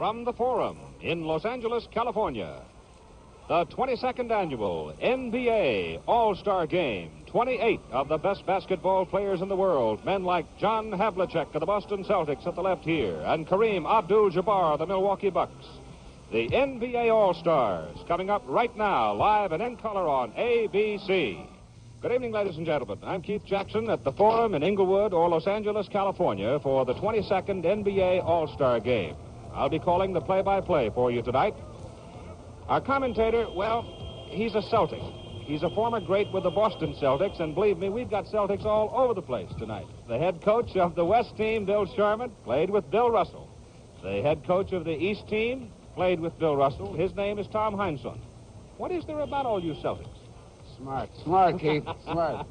from the Forum in Los Angeles, California. The 22nd annual NBA All-Star Game. 28 of the best basketball players in the world, men like John Havlicek of the Boston Celtics at the left here, and Kareem Abdul-Jabbar of the Milwaukee Bucks. The NBA All-Stars coming up right now, live and in color on ABC. Good evening, ladies and gentlemen. I'm Keith Jackson at the Forum in Inglewood or Los Angeles, California for the 22nd NBA All-Star Game. I'll be calling the play-by-play for you tonight. Our commentator, well, he's a Celtic. He's a former great with the Boston Celtics, and believe me, we've got Celtics all over the place tonight. The head coach of the West team, Bill Sherman, played with Bill Russell. The head coach of the East team played with Bill Russell. His name is Tom Heinsohn. What is there about all you Celtics? Smart, Keith, smart.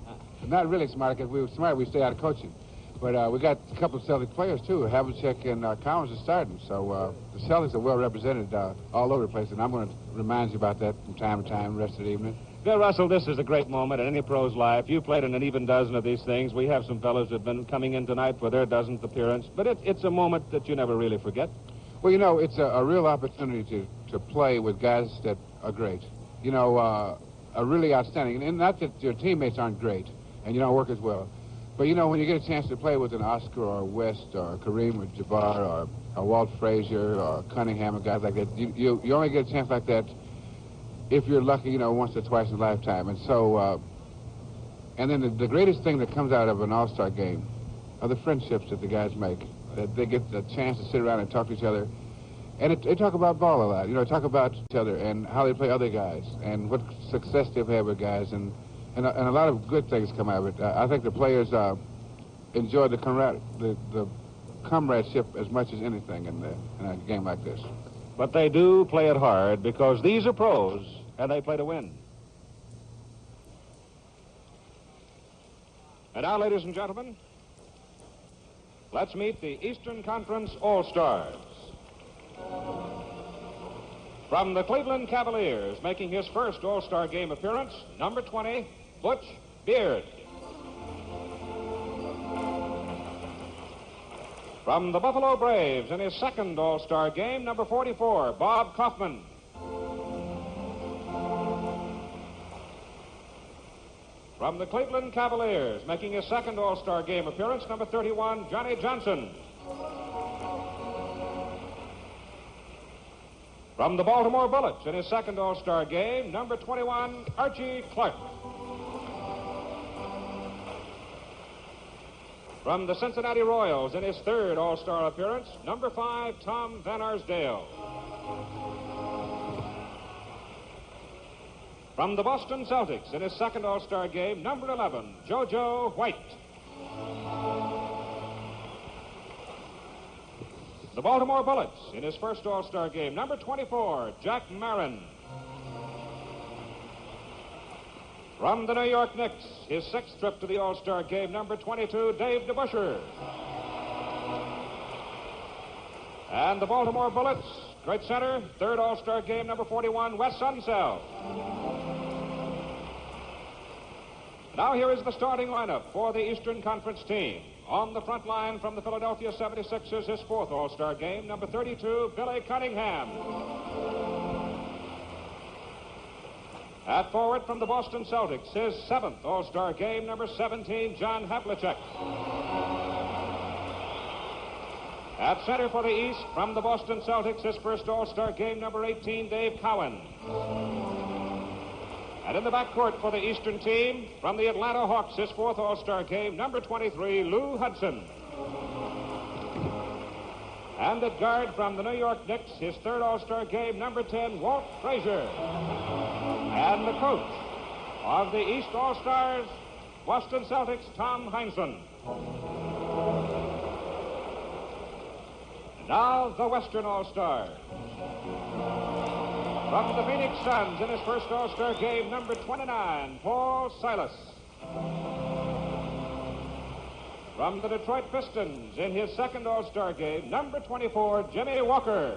Not really smart, because we were smart, we stay out of coaching. But we got a couple of Celtic players, too. Havlicek and Collins are starting. So the Celtics are well represented all over the place, and I'm going to remind you about that from time to time the rest of the evening. Bill Russell, this is a great moment in any pro's life. You played in an even dozen of these things. We have some fellows that have been coming in tonight for their dozenth appearance, but it's a moment that you never really forget. Well, you know, it's a real opportunity to play with guys that are great. You know, are really outstanding. And not that your teammates aren't great and you don't work as well. But, you know, when you get a chance to play with an Oscar or West or Kareem or Jabbar or Walt Frazier or Cunningham or guys like that, you only get a chance like that if you're lucky, you know, once or twice in a lifetime. And so, and then the greatest thing that comes out of an all-star game are the friendships that the guys make. That they get the chance to sit around and talk to each other. And they talk about ball a lot, you know, talk about each other and how they play other guys and what success they've had with guys. And a lot of good things come out of it. I think the players enjoy the comradeship as much as anything in a game like this. But they do play it hard because these are pros and they play to win. And now, ladies and gentlemen, let's meet the Eastern Conference All-Stars. From the Cleveland Cavaliers, making his first All-Star Game appearance, number 20, Butch Beard. From the Buffalo Braves, in his second All-Star Game, number 44, Bob Kaufman. From the Cleveland Cavaliers, making his second All-Star Game appearance, number 31, Johnny Johnson. From the Baltimore Bullets, in his second All-Star Game, number 21, Archie Clark. From the Cincinnati Royals, in his third All-Star appearance, number 5, Tom Van Arsdale. From the Boston Celtics, in his second All-Star Game, number 11, JoJo White. The Baltimore Bullets, in his first All-Star Game, number 24, Jack Marin. From the New York Knicks, his sixth trip to the All-Star Game, number 22, Dave DeBusschere. And the Baltimore Bullets, great center, third All-Star Game, number 41, Wes Unseld. Now here is the starting lineup for the Eastern Conference team. On the front line from the Philadelphia 76ers, his fourth All-Star Game, number 32, Billy Cunningham. At forward from the Boston Celtics, his seventh All-Star Game, number 17, John Havlicek. At center for the East, from the Boston Celtics, his first All-Star Game, number 18, Dave Cowan. And in the backcourt for the Eastern team, from the Atlanta Hawks, his fourth All-Star Game, number 23, Lou Hudson. And at guard from the New York Knicks, his third All-Star Game, number 10, Walt Frazier. And the coach of the East All-Stars, Boston Celtics, Tom Heinsohn. And now the Western All-Stars. From the Phoenix Suns, in his first All-Star Game, number 29, Paul Silas. From the Detroit Pistons, in his second All-Star Game, number 24, Jimmy Walker.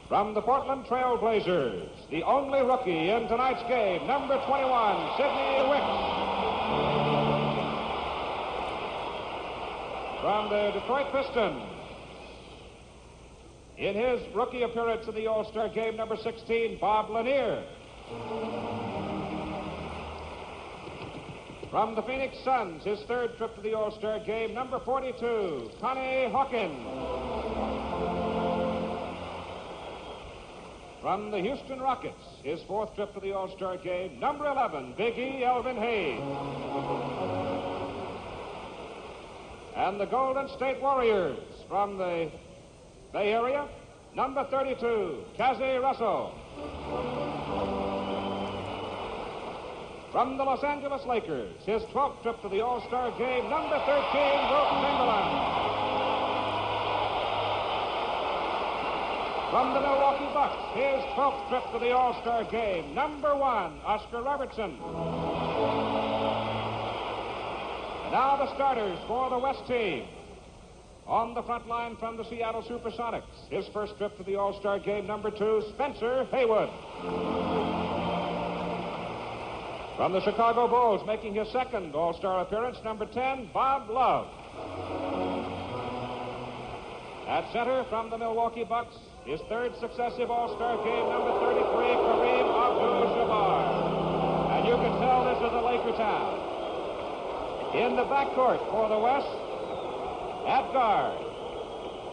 From the Portland Trail Blazers, the only rookie in tonight's game, number 21, Sidney Wicks. from the Detroit Pistons. In his rookie appearance in the All-Star game, number 16, Bob Lanier. From the Phoenix Suns, his third trip to the All-Star game, number 42, Connie Hawkins. From the Houston Rockets, his fourth trip to the All-Star game, number 11, Big E. Elvin Hayes. And the Golden State Warriors, from the Bay Area, number 32, Cassie Russell. From the Los Angeles Lakers, his 12th trip to the All-Star game, number 13, Wilt Chamberlain. From the Milwaukee Bucks, his 12th trip to the All-Star game, number 1, Oscar Robertson. And now the starters for the West team. On the front line from the Seattle Supersonics, his first trip to the All-Star game, number 2, Spencer Haywood. From the Chicago Bulls, making his second All-Star appearance, number 10, Bob Love. At center from the Milwaukee Bucks, his third successive All-Star game, number 33, Kareem Abdul-Jabbar. And you can tell this is a Laker town. In the backcourt for the West, at guard,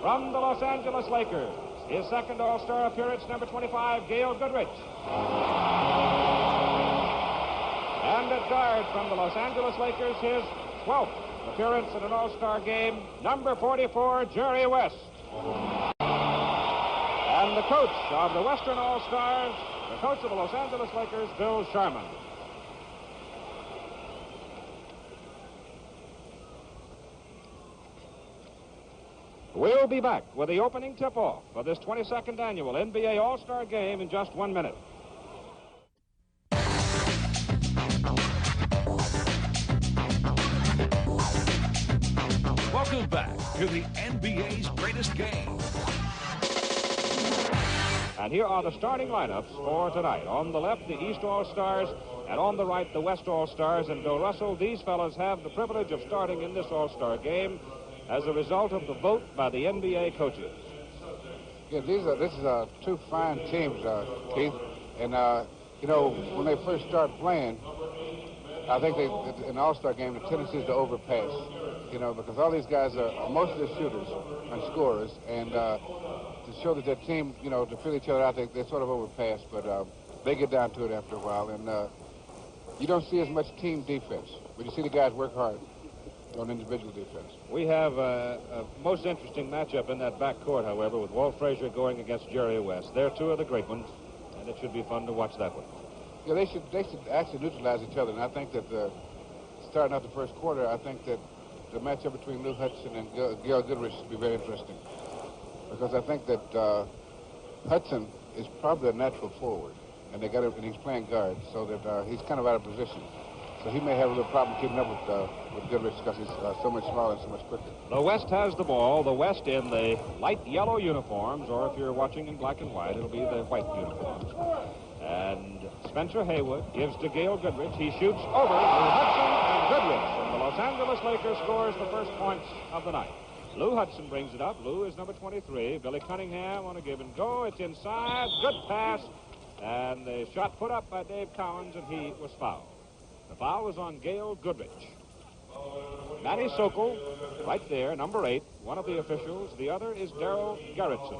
from the Los Angeles Lakers, his second All-Star appearance, number 25, Gail Goodrich. And at guard from the Los Angeles Lakers, his 12th appearance in an All-Star game, number 44, Jerry West. And the coach of the Western All-Stars, the coach of the Los Angeles Lakers, Bill Sharman. We'll be back with the opening tip-off of this 22nd annual NBA All-Star Game in just 1 minute. Welcome back to the NBA's greatest game. And here are the starting lineups for tonight. On the left, the East All-Stars, and on the right, the West All-Stars. And Bill Russell, these fellows have the privilege of starting in this All-Star game as a result of the vote by the NBA coaches. Yeah, this is two fine teams, Keith. And, you know, when they first start playing, I think in an All-Star game, the tendency is to overpass. You know, because all these guys are mostly shooters and scorers, and to show that their team, you know, to feel each other out, they sort of overpass, but they get down to it after a while, and you don't see as much team defense, but you see the guys work hard on individual defense. We have a most interesting matchup in that backcourt, however, with Walt Frazier going against Jerry West. They're two of the great ones, and it should be fun to watch that one. Yeah, they should actually neutralize each other, and I think that starting out the first quarter, I think that the matchup between Lou Hudson and Gail Goodrich should be very interesting, because I think that Hudson is probably a natural forward, and and he's playing guard, so that he's kind of out of position. So he may have a little problem keeping up with Goodrich because he's so much smaller and so much quicker. The West has the ball. The West in the light yellow uniforms, or if you're watching in black and white, it'll be the white uniforms. And Spencer Haywood gives to Gail Goodrich. He shoots over Lou Hudson and Goodrich. And the Los Angeles Lakers scores the first points of the night. Lou Hudson brings it up. Lou is number 23. Billy Cunningham on a give and go. It's inside. Good pass. And the shot put up by Dave Cowens, and he was fouled. The foul was on Gail Goodrich. Matty Sokol, right there, number 8, one of the officials. The other is Darryl Gerritsen.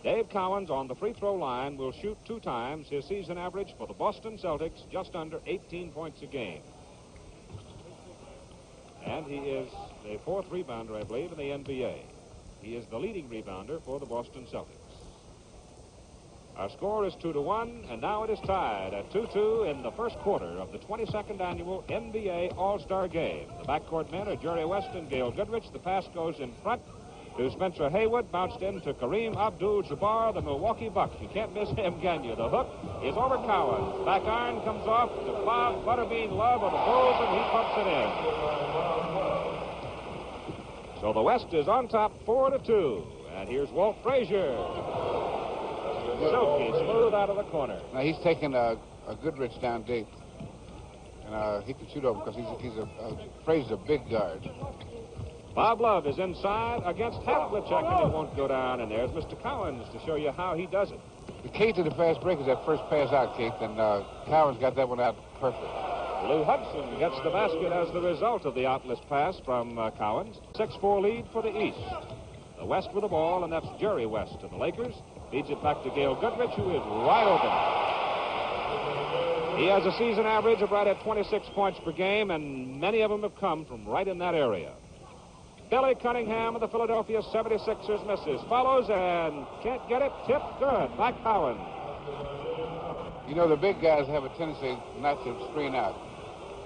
Dave Cowens on the free throw line will shoot 2 times. His season average for the Boston Celtics, just under 18 points a game. And he is the 4th rebounder, I believe, in the NBA. He is the leading rebounder for the Boston Celtics. Our score is 2-1, and now it is tied at 2-2 in the first quarter of the 22nd annual NBA All-Star Game. The backcourt men are Jerry West and Gail Goodrich. The pass goes in front to Spencer Haywood, bounced in to Kareem Abdul-Jabbar, the Milwaukee Bucks. You can't miss him, can you? The hook is over Cowens. Back iron comes off to Bob Butterbean Love of the Bulls, and he pumps it in. So the West is on top 4-2. And here's Walt Frazier. Silky, smooth out of the corner. Now he's taking a Goodrich down deep. And he can shoot over because Frazier's a big guard. Bob Love is inside against Havlicek, and he won't go down. And there's Mr. Cowens to show you how he does it. The key to the fast break is that first pass out, Keith, and Cowens got that one out perfect. Lou Hudson gets the basket as the result of the outless pass from Cowens. 6-4 lead for the East. The West with the ball, and that's Jerry West of the Lakers. Feeds it back to Gail Goodrich, who is wide open. He has a season average of right at 26 points per game, and many of them have come from right in that area. Billy Cunningham of the Philadelphia 76ers misses. Follows and can't get it. Tipped good by Cowens. You know, the big guys have a tendency not to screen out.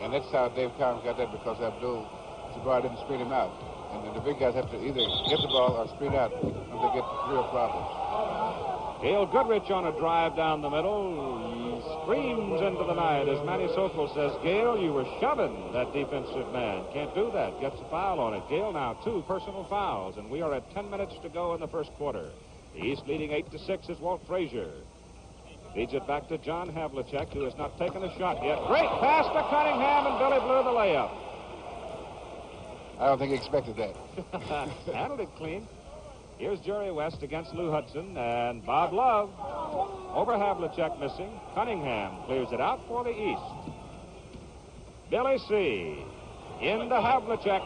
And that's how Dave Cowens got that, because Abdul-Jabbar didn't screen him out. And then the big guys have to either get the ball or screen out, or they get real problems. Gail Goodrich on a drive down the middle. He screams into the night as Manny Sokol says, Gail, you were shoving that defensive man. Can't do that. Gets a foul on it. Gail now 2 personal fouls, and we are at 10 minutes to go in the first quarter. The East leading 8-6 is Walt Frazier. Feeds it back to John Havlicek, who has not taken a shot yet. Great pass to Cunningham, and Billy blew the layup. I don't think he expected that. Handled it clean. Here's Jerry West against Lou Hudson, and Bob Love over Havlicek missing. Cunningham clears it out for the East. Billy C. into Havlicek.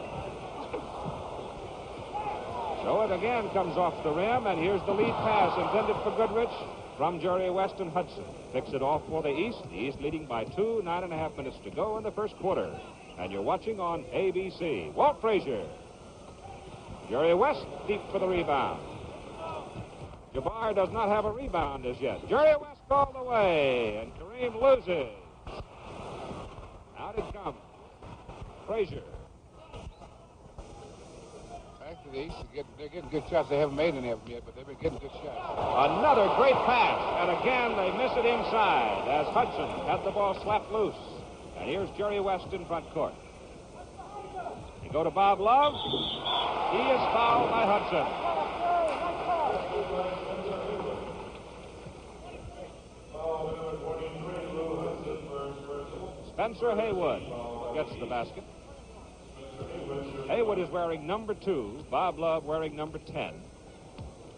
So it again comes off the rim, and here's the lead pass intended for Goodrich from Jerry West and Hudson. Picks it off for the East. The East leading by 2, 9.5 minutes to go in the first quarter. And you're watching on ABC. Walt Frazier. Jerry West deep for the rebound. Jabbar does not have a rebound as yet. Jerry West all the way, and Kareem loses. Out it comes. Frazier. Back to the East. They're getting good shots. They haven't made any of them yet, but they've been getting good shots. Another great pass, and again they miss it inside as Hudson had the ball slapped loose. And here's Jerry West in front court. They go to Bob Love. He is fouled by Hudson. Spencer Haywood gets the basket. Haywood is wearing number 2, Bob Love wearing number 10.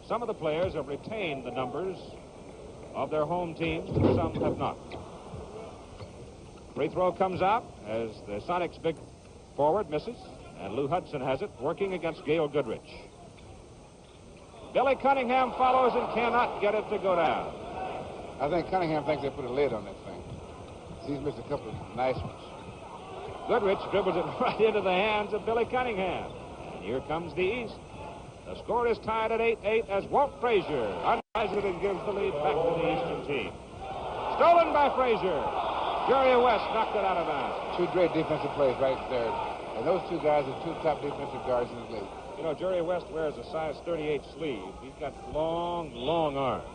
Some of the players have retained the numbers of their home teams, and some have not. Free throw comes out as the Sonics' big forward misses, and Lou Hudson has it, working against Gail Goodrich. Billy Cunningham follows and cannot get it to go down. I think Cunningham thinks they put a lid on that thing. He's missed a couple of nice ones. Goodrich dribbles it right into the hands of Billy Cunningham. And here comes the East. The score is tied at 8-8 as Walt Frazier unties it and gives the lead back to the Eastern team. Stolen by Frazier. Jerry West knocked it out of bounds. 2 great defensive plays right there. And those 2 guys are 2 top defensive guards in the league. You know, Jerry West wears a size 38 sleeve. He's got long, long arms.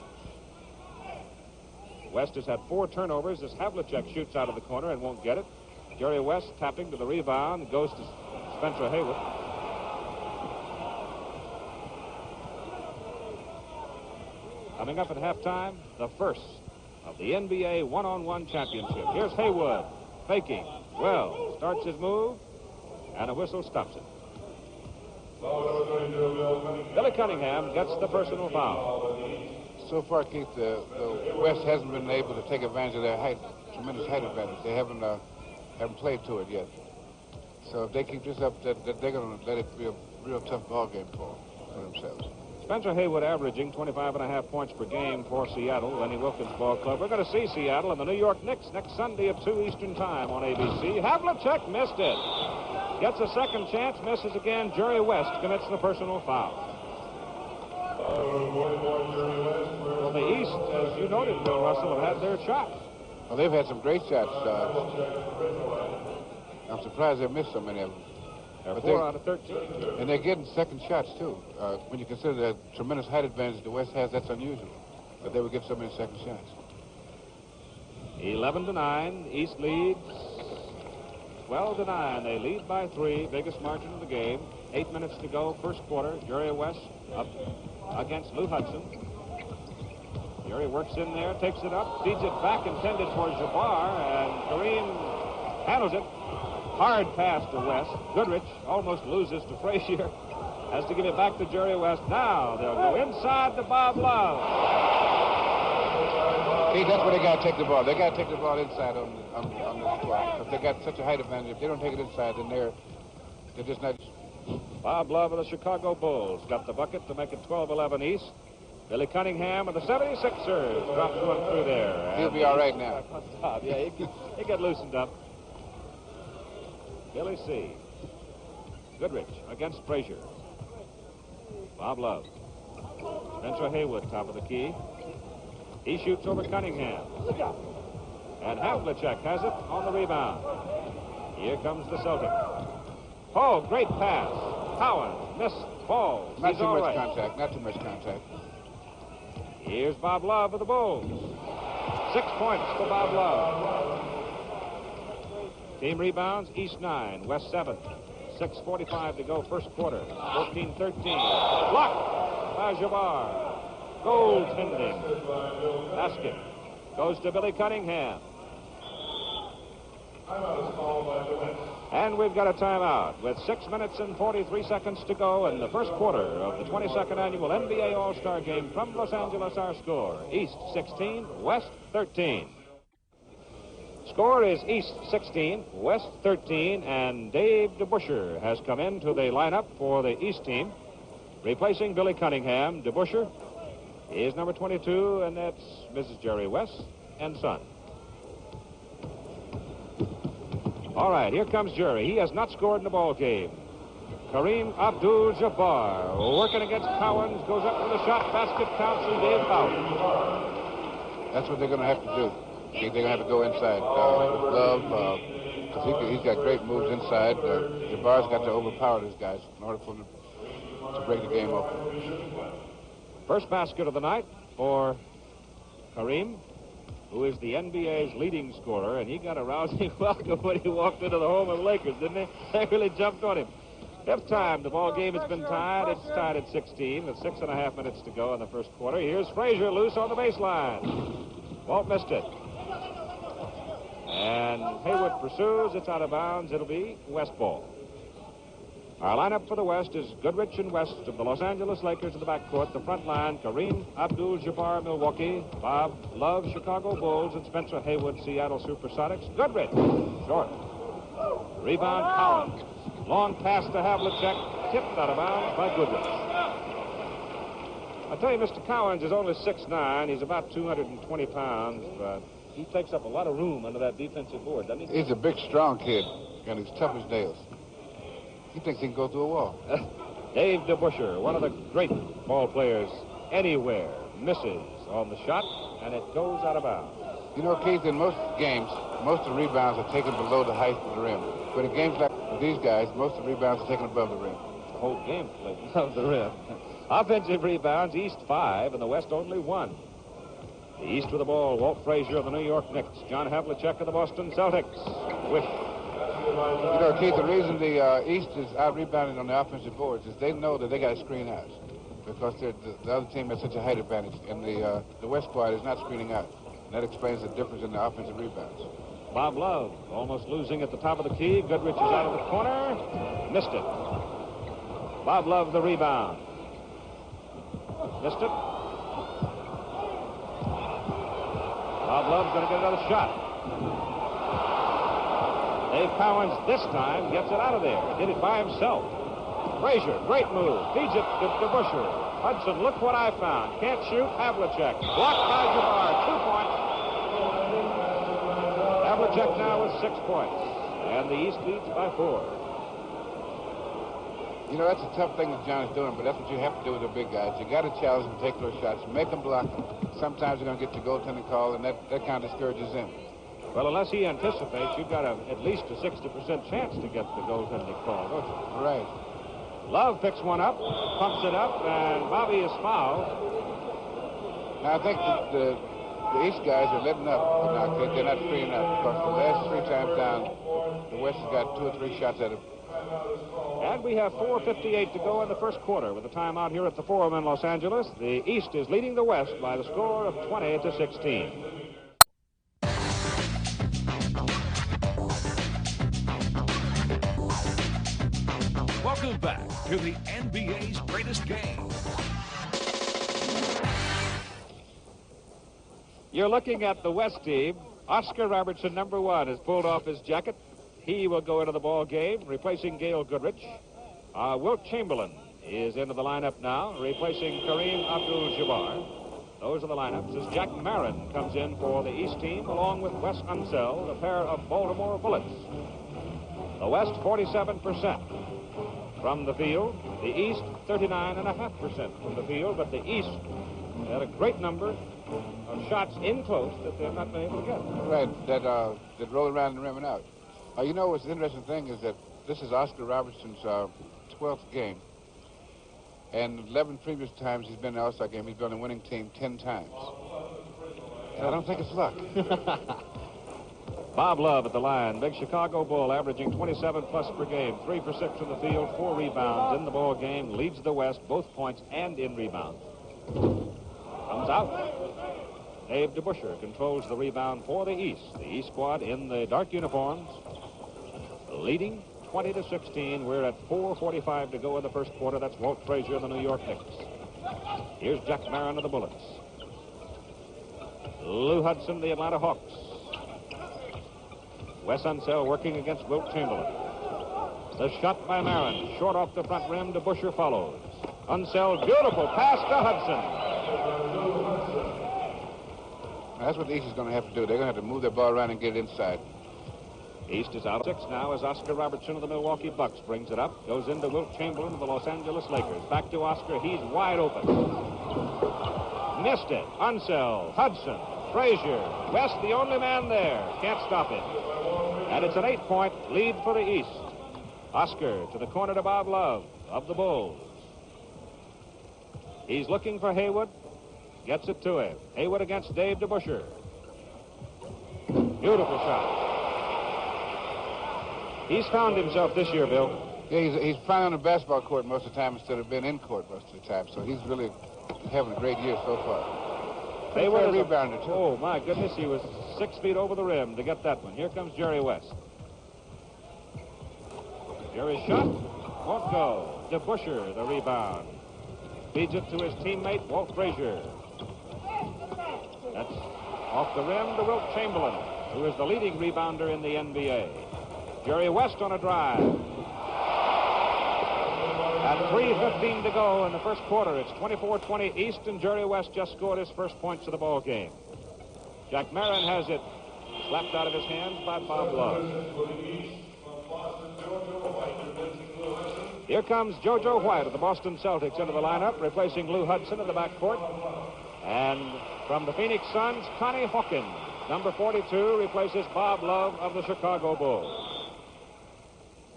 West has had 4 turnovers as Havlicek shoots out of the corner and won't get it. Jerry West tapping to the rebound, goes to Spencer Haywood. Coming up at halftime, the first of the NBA one-on-one championship. Here's Haywood, faking. Well, starts his move, and a whistle stops it. Billy Cunningham gets the personal foul. So far, Keith, the West hasn't been able to take advantage of their height, tremendous height advantage. They haven't played to it yet. So if they keep this up, they're going to let it be a real tough ball game for themselves. Spencer Haywood averaging 25.5 points per game for Seattle, Lenny Wilkins Ball Club. We're going to see Seattle and the New York Knicks next Sunday at 2 Eastern Time on ABC. Havlicek missed it. Gets a second chance, misses again. Jerry West commits the personal foul. Well, the East, as you noted, Bill Russell, have had their shots. Well, they've had some great shots. I'm surprised they've missed so many of them. They're 4 out of 13. And they're getting second shots, too. When you consider the tremendous height advantage the West has, that's unusual. But they would get so many second shots. 11-9. East leads 12-9. They lead by 3. Biggest margin of the game. 8 minutes to go. First quarter. Jerry West up against Lou Hudson. Jerry works in there, takes it up, feeds it back, intended for Jabbar, and Kareem handles it. Hard pass to West. Goodrich almost loses to Frazier. Has to give it back to Jerry West. Now they'll go inside to Bob Love. See, that's where they got to take the ball. They got to take the ball inside on the squad. Because they got such a height advantage. If they don't take it inside, then they're just not. Bob Love of the Chicago Bulls got the bucket to make it 12-11 East. Billy Cunningham of the 76ers drops one through there. He'll be all right now. Yeah, he got loosened up. Billy C. Goodrich against Frazier. Bob Love. Spencer Haywood, top of the key. He shoots over Cunningham. And Havlicek has it on the rebound. Here comes the Celtics. Oh, great pass. Cowan missed. Ball. Not He's too all much right. contact. Not too much contact. Here's Bob Love of the Bulls. 6 points for Bob Love. Team rebounds, East 9, West 7. 6:45 to go, first quarter. 14-13. Blocked by Jabbar. Goaltending. Basket goes to Billy Cunningham. And we've got a timeout with 6 minutes and 43 seconds to go in the first quarter of the 22nd annual NBA All-Star Game from Los Angeles. Our score, East 16, West 13. Score is East 16, West 13, and Dave DeBuscher has come into the lineup for the East team, replacing Billy Cunningham. DeBuscher is number 22, and that's Mrs. Jerry West and son. All right, here comes Jerry. He has not scored in the ball game. Kareem Abdul-Jabbar working against Cowens, goes up with a shot, basket counts, and Dave foul. That's what they're going to have to do. They're going to have to go inside with Love, because he's got great moves inside. Jabbar's got to overpower these guys in order for them to break the game open. First basket of the night for Kareem, who is the NBA's leading scorer, and he got a rousing welcome when he walked into the home of the Lakers, didn't he? They really jumped on him. Fifth time the ball game has been tied. It's tied at 16 with 6.5 minutes to go in the first quarter. Here's Frazier loose on the baseline. Walt missed it. And Haywood pursues. It's out of bounds. It'll be West ball. Our lineup for the West is Goodrich and West of the Los Angeles Lakers in the backcourt. The front line, Kareem Abdul-Jabbar, Milwaukee. Bob Love, Chicago Bulls. And Spencer Haywood, Seattle Supersonics. Goodrich, short. Rebound, Cowan. Long pass to Havlicek. Tipped out of bounds by Goodrich. I'll tell you, Mr. Cowens is only 6'9". He's about 220 pounds, but he takes up a lot of room under that defensive board, doesn't he? He's a big, strong kid, and he's tough as nails. He thinks he can go through a wall. Dave DeBuscher, one of the great ball players anywhere, misses on the shot, and it goes out of bounds. You know, Keith, in most games, most of the rebounds are taken below the height of the rim. But in games like these guys, most of the rebounds are taken above the rim. The whole game played above the rim. Offensive rebounds, East 5, and the West only 1. The East with the ball, Walt Frazier of the New York Knicks, John Havlicek of the Boston Celtics. Wish. You know, Keith, the reason the East is out-rebounding on the offensive boards is they know that they got to screen out because the other team has such a height advantage, and the West squad is not screening out. And that explains the difference in the offensive rebounds. Bob Love almost losing at the top of the key. Goodrich is out of the corner. Missed it. Bob Love the rebound. Missed it. Bob Love's going to get another shot. Dave Cowens this time gets it out of there. Did it by himself. Frazier, great move. Feeds it to DeBuscher. Hudson, look what I found. Can't shoot. Havlicek. Blocked by Jabbar. 2 points. Havlicek now with 6 points. And the East leads by 4. You know, that's a tough thing that John is doing, but that's what you have to do with the big guys. You got to challenge them, take those shots, make them block them. Sometimes you're going to get the goaltending call, and that kind of discourages them. Well, unless he anticipates, you've got at least a 60% chance to get the goaltending call, don't you? Right. Love picks one up, pumps it up, and Bobby is fouled. Now, I think that the East guys are letting up, but now they're not screening out because the last 3 times down, the West has got 2 or 3 shots at him. And we have 4:58 to go in the first quarter with a timeout here at the Forum in Los Angeles. The East is leading the West by the score of 20-16. to the NBA's greatest game. You're looking at the West team. Oscar Robertson, number 1, has pulled off his jacket. He will go into the ball game, replacing Gail Goodrich. Wilt Chamberlain is into the lineup now, replacing Kareem Abdul-Jabbar. Those are the lineups as Jack Marin comes in for the East team, along with Wes Unseld, a pair of Baltimore Bullets. The West, 47% from the field. The East, 39.5% from the field, but the East had a great number of shots in close that they've not been able to get. Right, that roll around the rim and out. You know what's the interesting thing is that this is Oscar Robertson's 12th game. And 11 previous times he's been in the All-Star game, he's been on the winning team 10 times. And I don't think it's luck. Bob Love at the line. Big Chicago Bull, averaging 27+ per game. 3 for 6 from the field, 4 rebounds in the ball game. Leads the West, both points and in rebounds. Comes out. Dave DeBuscher controls the rebound for the East. The East squad in the dark uniforms, leading 20-16. We're at 4:45 to go in the first quarter. That's Walt Frazier of the New York Knicks. Here's Jack Marin of the Bullets. Lou Hudson, the Atlanta Hawks. Wes Unseld working against Wilt Chamberlain. The shot by Marin, short off the front rim. DeBuscher follows. Unseld, beautiful pass to Hudson. That's what the East is going to have to do. They're going to have to move their ball around and get it inside. East is out 6 now as Oscar Robertson of the Milwaukee Bucks brings it up. Goes into Wilt Chamberlain of the Los Angeles Lakers. Back to Oscar. He's wide open. Missed it. Unseld, Hudson, Frazier. West, the only man there. Can't stop it. And it's an 8-point lead for the East. Oscar to the corner to Bob Love of the Bulls. He's looking for Haywood. Gets it to him. Haywood against Dave DeBuscher. Beautiful shot. He's found himself this year, Bill. Yeah, he's playing on the basketball court most of the time instead of being in court most of the time. So he's really having a great year so far. Haywood is a rebounder, too. Oh, my goodness, he was 6 feet over the rim to get that one. Here comes Jerry West. Jerry's shot won't go. DeBuscher, the rebound. Feeds it to his teammate, Walt Frazier. That's off the rim to Wilt Chamberlain, who is the leading rebounder in the NBA. Jerry West on a drive. At 3:15 to go in the first quarter, it's 24-20 East, and Jerry West just scored his first points of the ball game. Jack Marin has it slapped out of his hands by Bob Love. Here comes JoJo White of the Boston Celtics into the lineup, replacing Lou Hudson in the backcourt. And from the Phoenix Suns, Connie Hawkins, number 42, replaces Bob Love of the Chicago Bulls.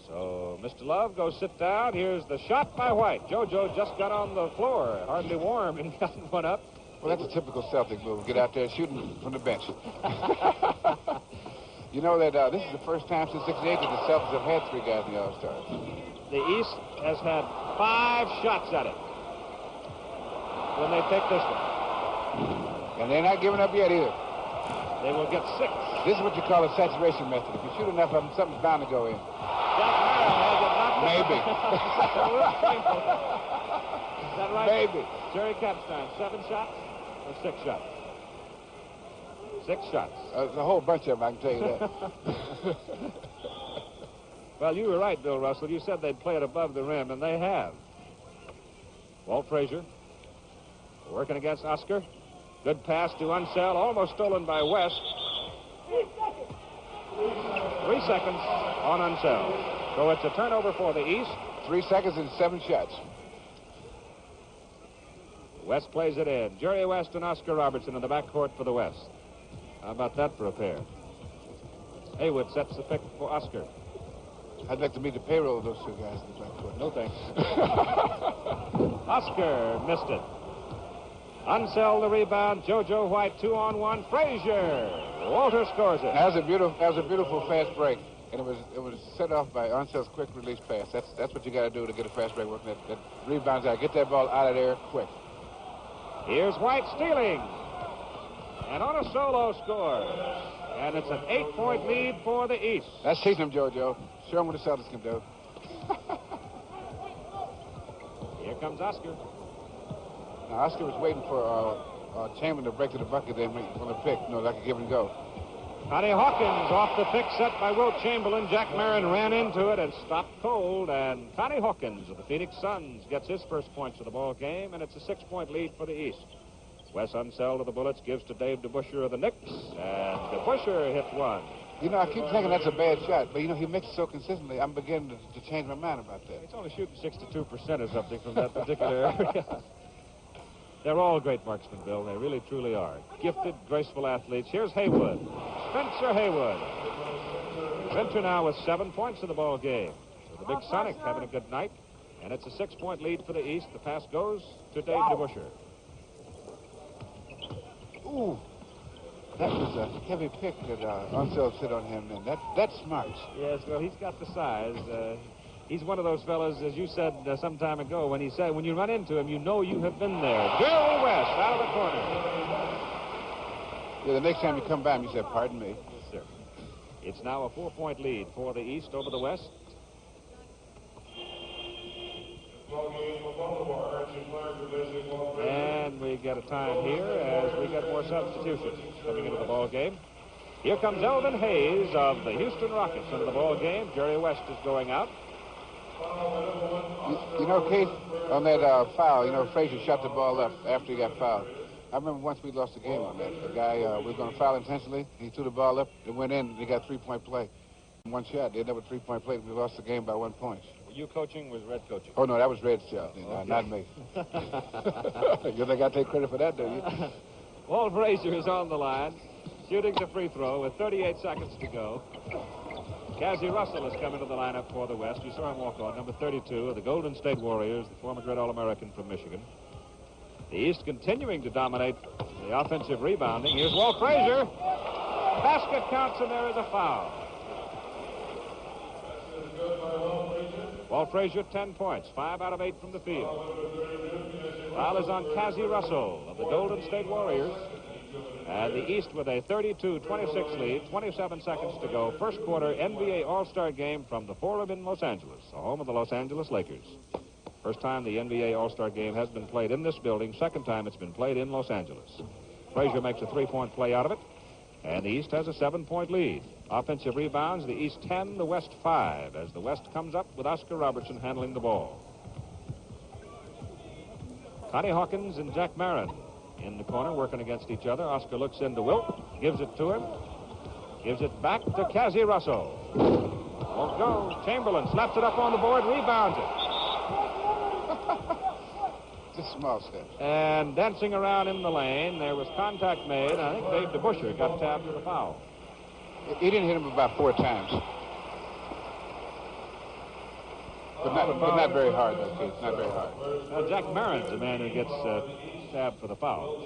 So Mr. Love goes sit down. Here's the shot by White. JoJo just got on the floor, hardly warm, and got one up. Well, that's a typical Celtic move. Get out there shooting from the bench. You know that this is the first time since '68 that the Celtics have had 3 guys in the All-Stars. The East has had 5 shots at it when they take this one. And they're not giving up yet either. They will get 6. This is what you call a saturation method. If you shoot enough of them, something's bound to go in. Jack Marin has it knocked Maybe. Is that right? Maybe. Jerry Kapstein, 7 shots or 6 shots? 6 shots. There's a whole bunch of them, I can tell you that. Well, you were right, Bill Russell. You said they'd play it above the rim, and they have. Walt Frazier working against Oscar. Good pass to Unseld, almost stolen by West. 3 seconds on Unseld. So it's a turnover for the East. 3 seconds and 7 shots. West plays it in. Jerry West and Oscar Robertson in the backcourt for the West. How about that for a pair? Haywood sets the pick for Oscar. I'd like to meet the payroll of those 2 guys in the backcourt. No thanks. Oscar missed it. Unseld the rebound. JoJo White 2-on-1. Frazier. Walter scores it. That was a beautiful fast break, and it was set off by Unseld's quick release pass. That's what you got to do to get a fast break working. That rebounds out. Get that ball out of there quick. Here's White stealing. And on a solo score. And it's an 8-point lead for the East. That's teaching them, JoJo. Show them what the Celtics can do. comes Oscar. Now, Oscar was waiting for Chamberlain to break to the bucket then on the pick. No, like a give and go. Connie Hawkins off the pick set by Wilt Chamberlain. Jack Marin ran into it and stopped cold. And Connie Hawkins of the Phoenix Suns gets his first points of the ball game, and it's a 6-point lead for the East. Wes Unseld of the Bullets gives to Dave DeBuscher of the Knicks, and DeBuscher hits one. You know, I keep thinking that's a bad shot, but, you know, he makes it so consistently, I'm beginning to change my mind about that. He's only shooting 62% or something from that particular area. They're all great marksmen, Bill. They really, truly are. Gifted, graceful athletes. Here's Haywood. Spencer Haywood. Spencer now with 7 points in the ball game. So the big Sonic having a good night. And it's a 6-point lead for the East. The pass goes to Dave DeBuscher. Ooh. That was a heavy pick that Unseld hit on him, and that's smart. Yes, well, he's got the size. He's one of those fellas, as you said some time ago, when you run into him, you know you have been there. Bill West out of the corner. Yeah, the next time you come by him, you say, pardon me. Yes, sir. It's now a 4-point lead for the East over the West. And we get a time here as we get more substitutions coming into the ball game. Here comes Elvin Hayes of the Houston Rockets into the ball game. Jerry West is going out. You know, Keith, on that foul, you know, Frazier shot the ball up after he got fouled. I remember once we lost the game on that. The guy was going to foul intentionally. He threw the ball up. It went in. And he got 3-point play. One shot. They ended up with 3-point play. We lost the game by 1 point. You coaching was Red coaching. Oh, no, that was Red's job. Okay. Not me. You think I take credit for that, do you? Walt Frazier is on the line, shooting the free throw with 38 seconds to go. Cassie Russell has come into the lineup for the West. You saw him walk on, number 32 of the Golden State Warriors, the former great All-American from Michigan. The East continuing to dominate the offensive rebounding. Here's Walt Frazier. Basket counts, and there is a foul. Walt Frazier, 10 points, 5 out of 8 from the field. Foul is on Cassie Russell of the Golden State Warriors. And the East with a 32-26 lead, 27 seconds to go. First quarter NBA All-Star game from the Forum in Los Angeles, the home of the Los Angeles Lakers. First time the NBA All-Star game has been played in this building. Second time it's been played in Los Angeles. Frazier makes a 3-point play out of it. And the East has a 7-point lead. Offensive rebounds, the East 10, the West 5, as the West comes up with Oscar Robertson handling the ball. Connie Hawkins and Jack Marin in the corner working against each other. Oscar looks into Wilt, gives it to him, gives it back to Cassie Russell. Won't go. Chamberlain slaps it up on the board, rebounds it. Just small step. And dancing around in the lane, there was contact made. I think Dave DeBuscher got tapped for the foul. He didn't hit him about 4 times. But not very hard, though, Keith. Not very hard. Jack Marin's the man who gets tabbed for the foul.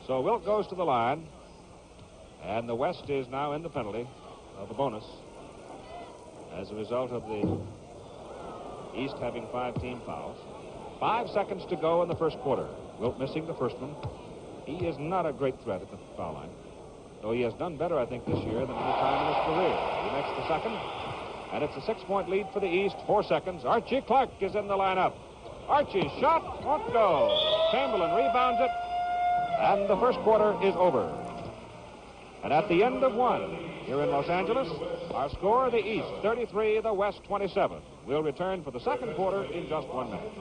So Wilt goes to the line, and the West is now in the penalty of the bonus as a result of the East having 5 team fouls. 5 seconds to go in the first quarter. Wilt missing the first one. He is not a great threat at the foul line, though he has done better, I think, this year than any time in his career. He makes the second, and it's a 6-point lead for the East. 4 seconds. Archie Clark is in the lineup. Archie's shot won't go. Chamberlain rebounds it, and the first quarter is over. And at the end of 1, here in Los Angeles, our score, the East 33, the West 27. We'll return for the second quarter in just 1 minute.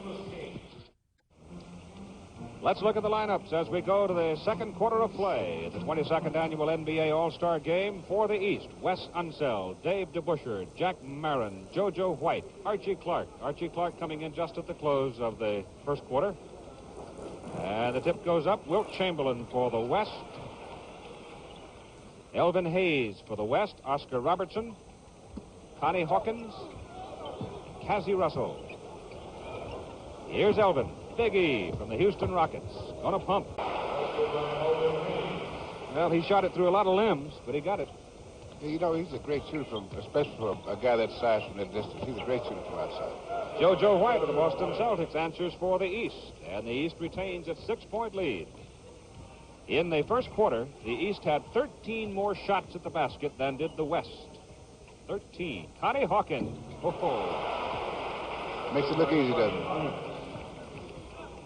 Let's look at the lineups as we go to the second quarter of play. The 22nd annual NBA All-Star Game for the East. Wes Unseld, Dave DeBuscher, Jack Marin, JoJo White, Archie Clark. Archie Clark coming in just at the close of the first quarter. And the tip goes up. Wilt Chamberlain for the West. Elvin Hayes for the West. Oscar Robertson. Connie Hawkins. Cassie Russell. Here's Elvin. Big E from the Houston Rockets. Gonna pump. Well, he shot it through a lot of limbs, but he got it. You know, he's a great shooter, especially for a guy that size from that distance. He's a great shooter from outside. JoJo White of the Boston Celtics answers for the East, and the East retains its 6-point lead. In the first quarter, the East had 13 more shots at the basket than did the West. 13. Connie Hawkins. Oh. Makes it look easy, doesn't it?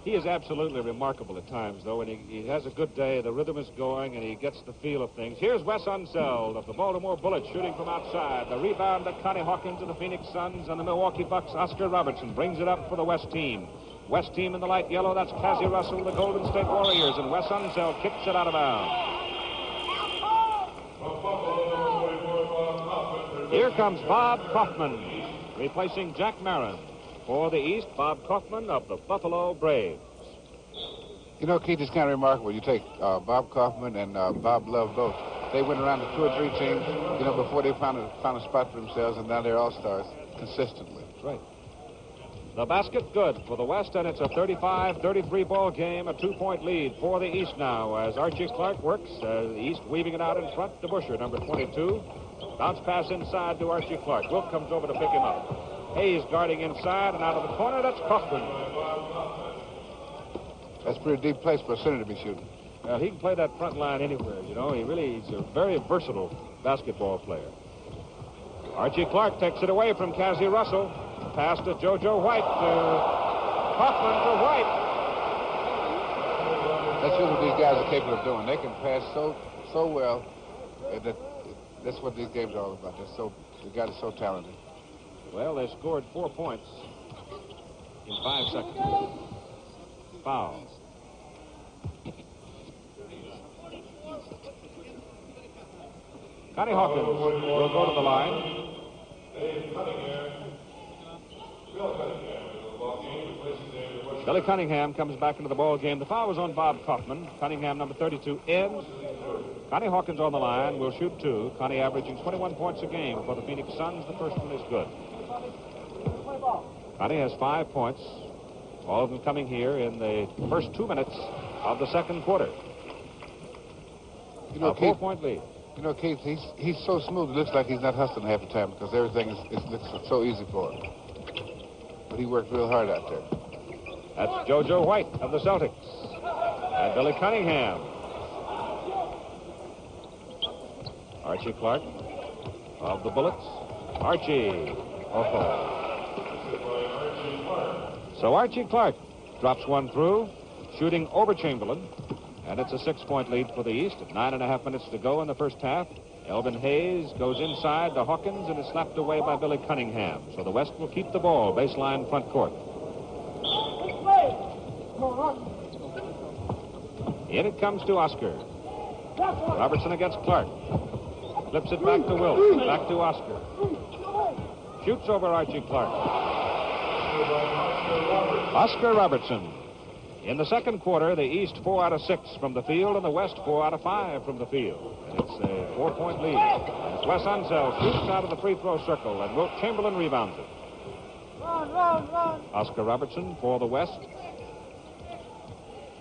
He is absolutely remarkable at times, though, and he has a good day. The rhythm is going, and he gets the feel of things. Here's Wes Unseld of the Baltimore Bullets shooting from outside. The rebound to Connie Hawkins of the Phoenix Suns, and the Milwaukee Bucks. Oscar Robertson brings it up for the West team. West team in the light yellow, that's Cassie Russell, the Golden State Warriors, and Wes Unseld kicks it out of bounds. Here comes Bob Kaufman, replacing Jack Marin. For the East, Bob Kaufman of the Buffalo Braves. You know, Keith, it's kind of remarkable. You take Bob Kaufman and Bob Love both. They went around to 2 or 3 teams, you know, before they found a spot for themselves, and now they're all-stars consistently. That's right. The basket good for the West, and it's a 35-33 ball game, a 2-point lead for the East now as Archie Clark works. The East weaving it out in front to Busher, number 22. Bounce pass inside to Archie Clark. Wilt comes over to pick him up. Hayes guarding inside, and out of the corner, that's Kaufman. That's a pretty deep place for a center to be shooting. Well, he can play that front line anywhere, you know. He's a very versatile basketball player. Archie Clark takes it away from Cassie Russell. Pass to JoJo White to Kaufman to White. That's what these guys are capable of doing. They can pass so well. That's what these games are all about. The guys are so talented. Well, they scored 4 points in 5 seconds. Foul. Connie Hawkins will go to the line. Billy Cunningham comes back into the ball game. The foul was on Bob Kaufman. Cunningham, number 32, ends. Connie Hawkins on the line will shoot 2. Connie averaging 21 points a game for the Phoenix Suns. The first one is good. Connie has 5 points, all of them coming here in the first 2 minutes of the second quarter. You know, a 4-point lead. You know, Keith, he's so smooth, it looks like he's not hustling half the time because everything looks so easy for him. But he worked real hard out there. That's JoJo White of the Celtics. And Billy Cunningham. Archie Clark of the Bullets. Archie. Oh. So Archie Clark drops one through, shooting over Chamberlain, and it's a 6-point lead for the East. 9.5 minutes to go in the first half. Elvin Hayes goes inside to Hawkins and is slapped away by Billy Cunningham. So the West will keep the ball, baseline front court. In it comes to Oscar. Robertson against Clark. Flips it back to Wilt. Back to Oscar. Shoots over Archie Clark. Oscar Robertson. In the second quarter, the East 4 out of 6 from the field, and the West 4 out of 5 from the field. And it's a 4-point lead. As Wes Unseld shoots out of the free throw circle, and Wilt Chamberlain rebounds it. Run. Oscar Robertson for the West.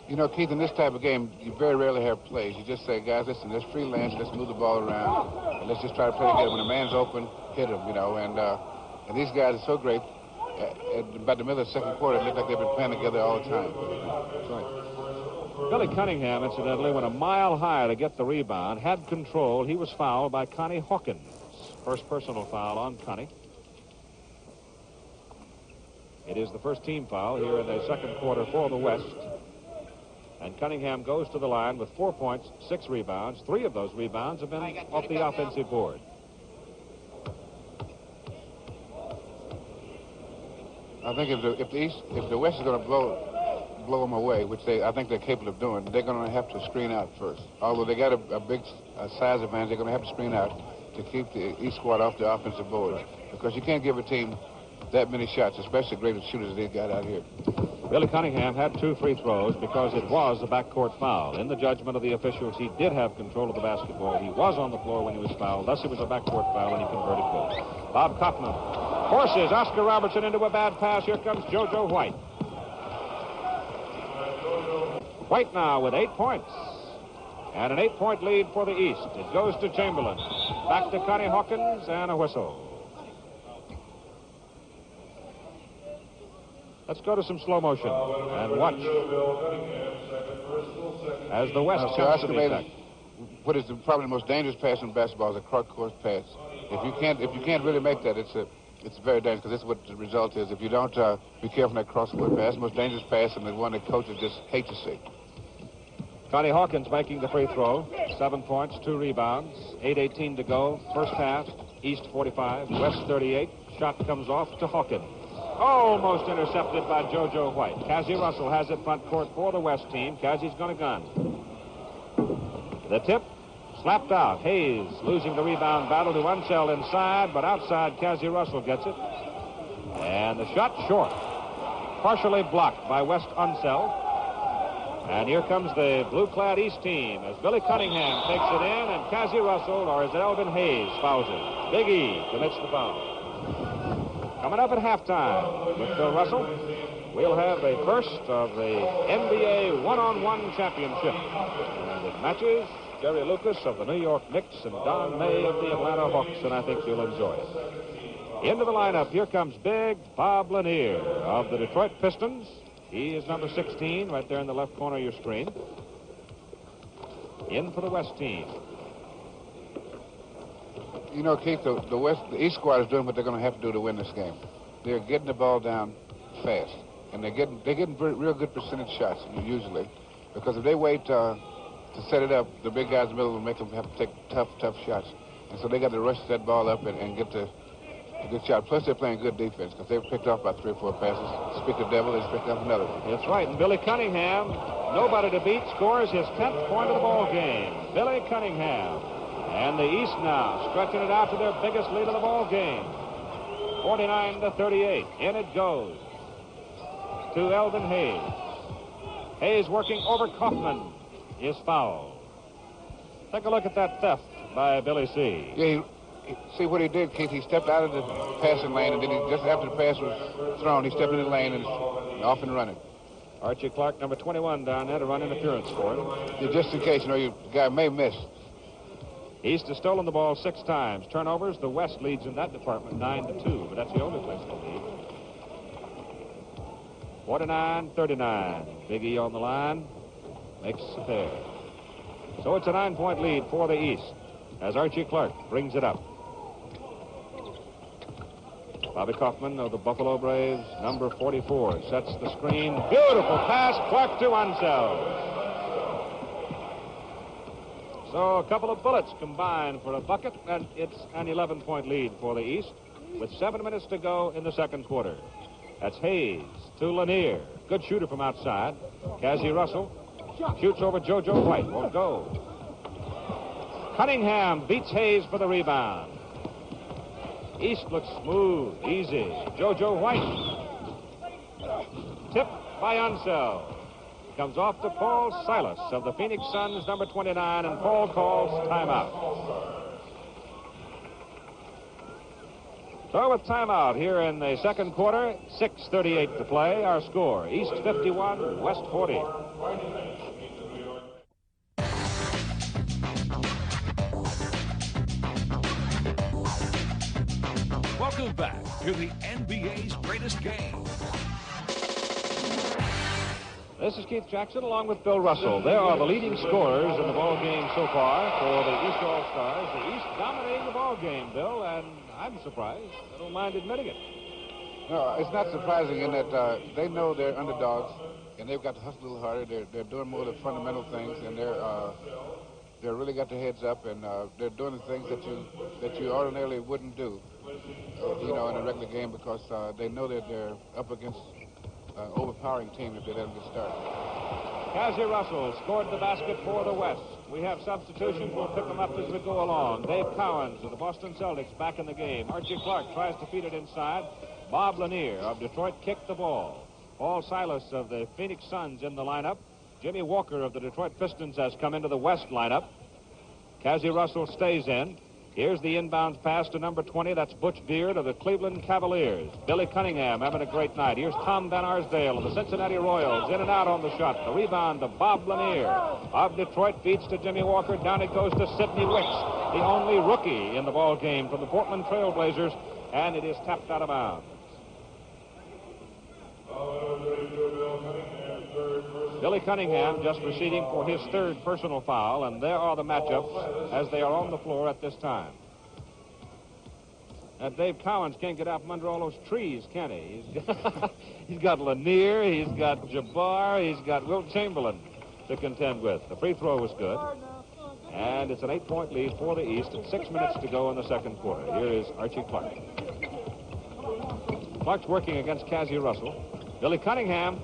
You know, Keith, in this type of game, you very rarely have plays. You just say, guys, listen, let's freelance, let's move the ball around, and let's just try to play together. When a man's open, hit him, you know. And these guys are so great. At about the middle of the second quarter, it looked like they've been playing together all the time. That's right. Billy Cunningham, incidentally, went a mile high to get the rebound, had control. He was fouled by Connie Hawkins. First personal foul on Connie. It is the first team foul here in the second quarter for the West. And Cunningham goes to the line with 4 points, 6 rebounds. 3 of those rebounds have been off the offensive board. I think if the West is going to blow them away, which I think they're capable of doing, they're going to have to screen out first. Although they got a big size advantage, they're going to have to screen out to keep the East squad off the offensive board, because you can't give a team that many shots, especially great shooters they've got out here. Billy Cunningham had 2 free throws because it was a backcourt foul. In the judgment of the officials, he did have control of the basketball. He was on the floor when he was fouled. Thus, it was a backcourt foul, and he converted both. Bob Kaufman forces Oscar Robertson into a bad pass. Here comes JoJo White. White now with 8 points. And an 8-point lead for the East. It goes to Chamberlain. Back to Connie Hawkins, and a whistle. Let's go to some slow motion and watch as the West comes to the attack. what is probably the most dangerous pass in basketball is a cross-court pass. If you can't really make that, it's very dangerous, because this is what the result is. If you don't be careful in that cross-court pass, the most dangerous pass, and the one that coaches just hate to see. Connie Hawkins making the free throw. 7 points, 2 rebounds, 8:18 to go. First half, East 45, West 38. Shot comes off to Hawkins. Almost intercepted by JoJo White. Cassie Russell has it front court for the West team. Cassie's going to gun. The tip, slapped out. Hayes losing the rebound battle to Unseld inside, but outside Cassie Russell gets it. And the shot short. Partially blocked by West Unseld. And here comes the blue-clad East team as Billy Cunningham takes it in, and Cassie Russell, or is it Elvin Hayes, fouls it. Big E commits the foul. Coming up at halftime with Bill Russell, we'll have a first of the NBA one-on-one championship. And it matches Jerry Lucas of the New York Knicks and Don May of the Atlanta Hawks, and I think you'll enjoy it. Into the lineup, here comes big Bob Lanier of the Detroit Pistons. He is number 16, right there in the left corner of your screen. In for the West team. You know, Keith, the East squad is doing what they're going to have to do to win this game. They're getting the ball down fast, and they're getting real good percentage shots usually, because if they wait to set it up, the big guys in the middle will make them have to take tough shots, and so they got to rush that ball up and get the good shot. Plus, they're playing good defense because they've picked off about 3 or 4 passes. Speak of devil, they picked up another one. That's right, and Billy Cunningham, nobody to beat, scores his 10th point of the ball game. Billy Cunningham. And the East now stretching it out to their biggest lead of the ball game. 49-38. In it goes to Elvin Hayes. Hayes working over Kaufman is fouled. Take a look at that theft by Billy C. Yeah, see what he did, Keith. He stepped out of the passing lane, and then just after the pass was thrown, he stepped in the lane and off and running. Archie Clark, number 21, down there to run interference for him. Yeah, just in case, your guy may miss. East has stolen the ball 6 times. Turnovers, the West leads in that department 9-2, but that's the only place they lead. 49-39. Big E on the line. Makes a pair. So it's a 9-point lead for the East as Archie Clark brings it up. Bobby Kaufman of the Buffalo Braves, number 44, sets the screen. Beautiful pass, Clark to Unseld. So a couple of bullets combined for a bucket, and it's an 11-point lead for the East with 7 minutes to go in the second quarter. That's Hayes to Lanier. Good shooter from outside. Cassie Russell shoots over JoJo White. Won't go. Cunningham beats Hayes for the rebound. East looks smooth, easy. JoJo White. Tipped by Unseld. Comes off to Paul Silas of the Phoenix Suns, number 29, and Paul calls timeout. So with timeout here in the second quarter, 6:38 to play. Our score, East 51, West 40. Welcome back to the NBA's greatest game. This is Keith Jackson along with Bill Russell. There are the leading scorers in the ball game so far for the East All-Stars. The East dominating the ball game, Bill, and I'm surprised. I don't mind admitting it. No, it's not surprising in that they know they're underdogs, and they've got to hustle a little harder. They're doing more of the fundamental things, and they're really got their heads up, and they're doing the things that you ordinarily wouldn't do, in a regular game, because they know that they're up against overpowering team if they let them get started. Cassie Russell scored the basket for the West. We have substitutions. We'll pick them up as we go along. Dave Cowens of the Boston Celtics back in the game. Archie Clark tries to feed it inside. Bob Lanier of Detroit kicked the ball. Paul Silas of the Phoenix Suns in the lineup. Jimmy Walker of the Detroit Pistons has come into the West lineup. Cassie Russell stays in. Here's the inbound pass to number 20. That's Butch Beard of the Cleveland Cavaliers. Billy Cunningham having a great night. Here's Tom Van Arsdale of the Cincinnati Royals. In and out on the shot. The rebound to Bob Lanier of Detroit. Feeds to Jimmy Walker. Down it goes to Sidney Wicks, the only rookie in the ball game from the Portland Trail Blazers. And it is tapped out of bounds. Billy Cunningham just proceeding for his third personal foul, and there are the matchups as they are on the floor at this time. Dave Cowens can't get out from under all those trees, can he? He's got Lanier, he's got Jabbar, he's got Wilt Chamberlain to contend with. The free throw was good. And it's an 8-point lead for the East at 6 minutes to go in the second quarter. Here is Archie Clark. Clark's working against Cassie Russell. Billy Cunningham.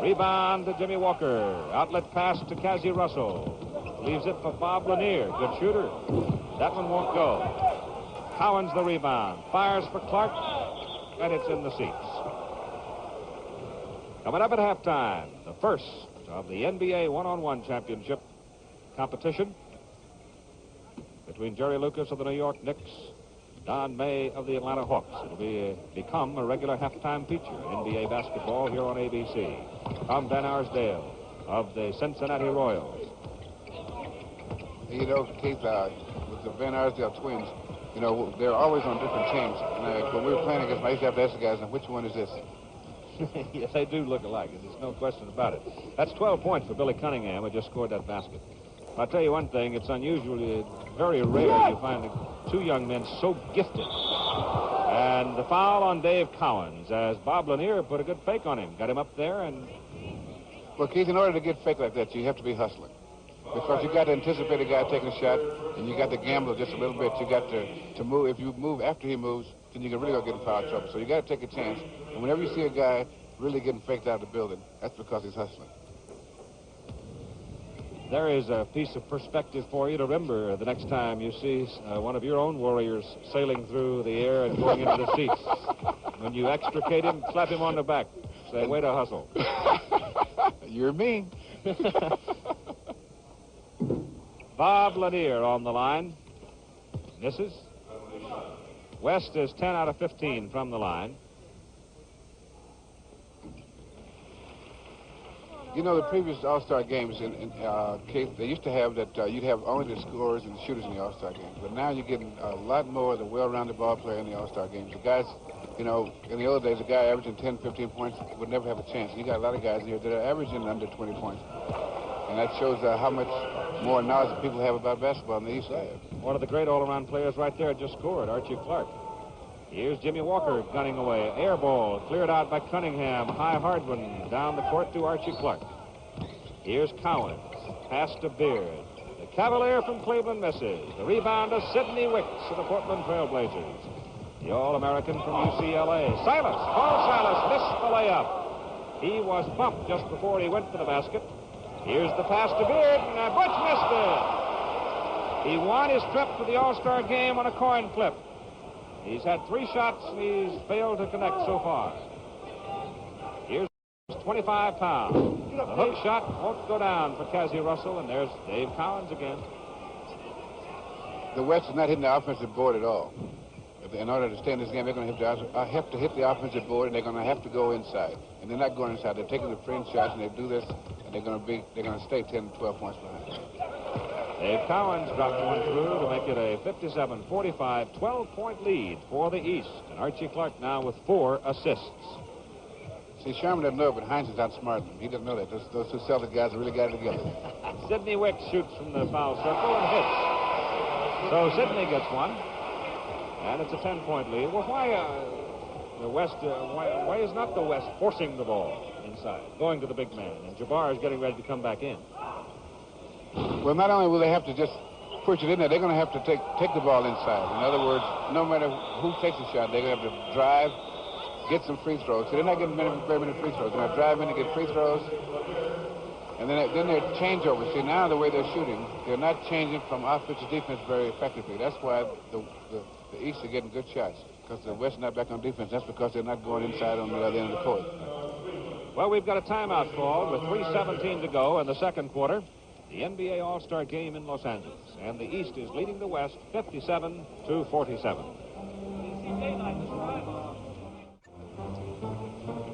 Rebound to Jimmy Walker. Outlet pass to Cassie Russell. Leaves it for Bob Lanier. Good shooter. That one won't go. Cowens the rebound. Fires for Clark. And it's in the seats. Coming up at halftime, the first of the NBA one-on-one championship competition between Jerry Lucas of the New York Knicks, Don May of the Atlanta Hawks. It'll become a regular halftime feature in NBA basketball here on ABC. Tom Van Arsdale of the Cincinnati Royals. You know, Keith, with the Van Arsdale twins, you know, they're always on different teams. And when we were playing against them, I used to have to ask the guys, now, which one is this? Yes, they do look alike. There's no question about it. That's 12 points for Billy Cunningham, who just scored that basket. I'll tell you one thing, it's unusually very rare you find two young men so gifted. And the foul on Dave Cowens as Bob Lanier put a good fake on him. Got him up there and... Well, Keith, in order to get fake like that, you have to be hustling. Because you got to anticipate a guy taking a shot, and you got to gamble just a little bit. You got to move. If you move after he moves, then you can really go get in foul trouble. So you got to take a chance. And whenever you see a guy really getting faked out of the building, that's because he's hustling. There is a piece of perspective for you to remember the next time you see one of your own Warriors sailing through the air and going into the seats. When you extricate him, slap him on the back. Say, way to hustle. You're mean. Bob Lanier on the line. Misses. West is 10 out of 15 from the line. You know, the previous All-Star games, in Keith, they used to have that you'd have only the scorers and the shooters in the All-Star games. But now you're getting a lot more of the well-rounded ball player in the All-Star games. The guys, you know, in the old days, a guy averaging 10, 15 points would never have a chance. And you got a lot of guys in here that are averaging under 20 points. And that shows how much more knowledge people have about basketball on the East side. One of the great all-around players right there just scored, Archie Clark. Here's Jimmy Walker gunning away. Air ball cleared out by Cunningham. High hard one down the court to Archie Clark. Here's Cowens. Pass to Beard. The Cavalier from Cleveland misses. The rebound to Sidney Wicks of the Portland Trailblazers. The All-American from UCLA. Silas. Paul Silas missed the layup. He was bumped just before he went for the basket. Here's the pass to Beard, and Butch missed it. He won his trip to the All-Star game on a coin flip. He's had 3 shots, and he's failed to connect so far. Here's 25 pounds. The hook shot won't go down for Cassie Russell, and there's Dave Cowens again. The West is not hitting the offensive board at all. In order to stay in this game, they're going to have to hit the offensive board, and they're going to have to go inside. And they're not going inside. They're taking the fringe shots, and they do this, and they're going to stay 10 to 12 points behind. Dave Cowens dropped one through to make it a 57-45, 12-point lead for the East. And Archie Clark now with 4 assists. See, Sherman doesn't know it, but Hines is outsmarting him. He doesn't know that. Those two Celtic guys have really got it together. Sidney Wicks shoots from the foul circle and hits. So Sidney gets one. And it's a 10-point lead. Well, why the West? Why is not the West forcing the ball inside, going to the big man? And Jabbar is getting ready to come back in. Well, not only will they have to just push it in there, they're going to have to take the ball inside. In other words, no matter who takes a shot, they're going to have to drive, get some free throws. So they're not getting very many free throws. They're going to drive in and get free throws. And then their changeovers. See, now the way they're shooting, they're not changing from offense to defense very effectively. That's why the East are getting good shots, because the West is not back on defense. That's because they're not going inside on the other end of the court. Well, we've got a timeout called with 3:17 to go in the second quarter. The NBA All-Star game in Los Angeles, and the East is leading the West 57-47.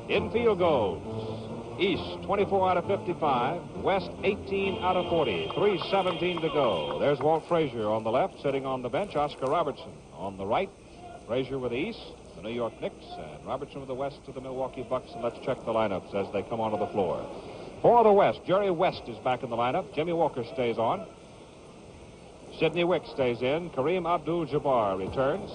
In field goals, East 24 out of 55, West 18 out of 40, 3:17 to go. There's Walt Frazier on the left, sitting on the bench. Oscar Robertson on the right. Frazier with the East, the New York Knicks, and Robertson of the West to the Milwaukee Bucks. And let's check the lineups as they come onto the floor. For the West, Jerry West is back in the lineup. Jimmy Walker stays on. Sidney Wicks stays in. Kareem Abdul-Jabbar returns.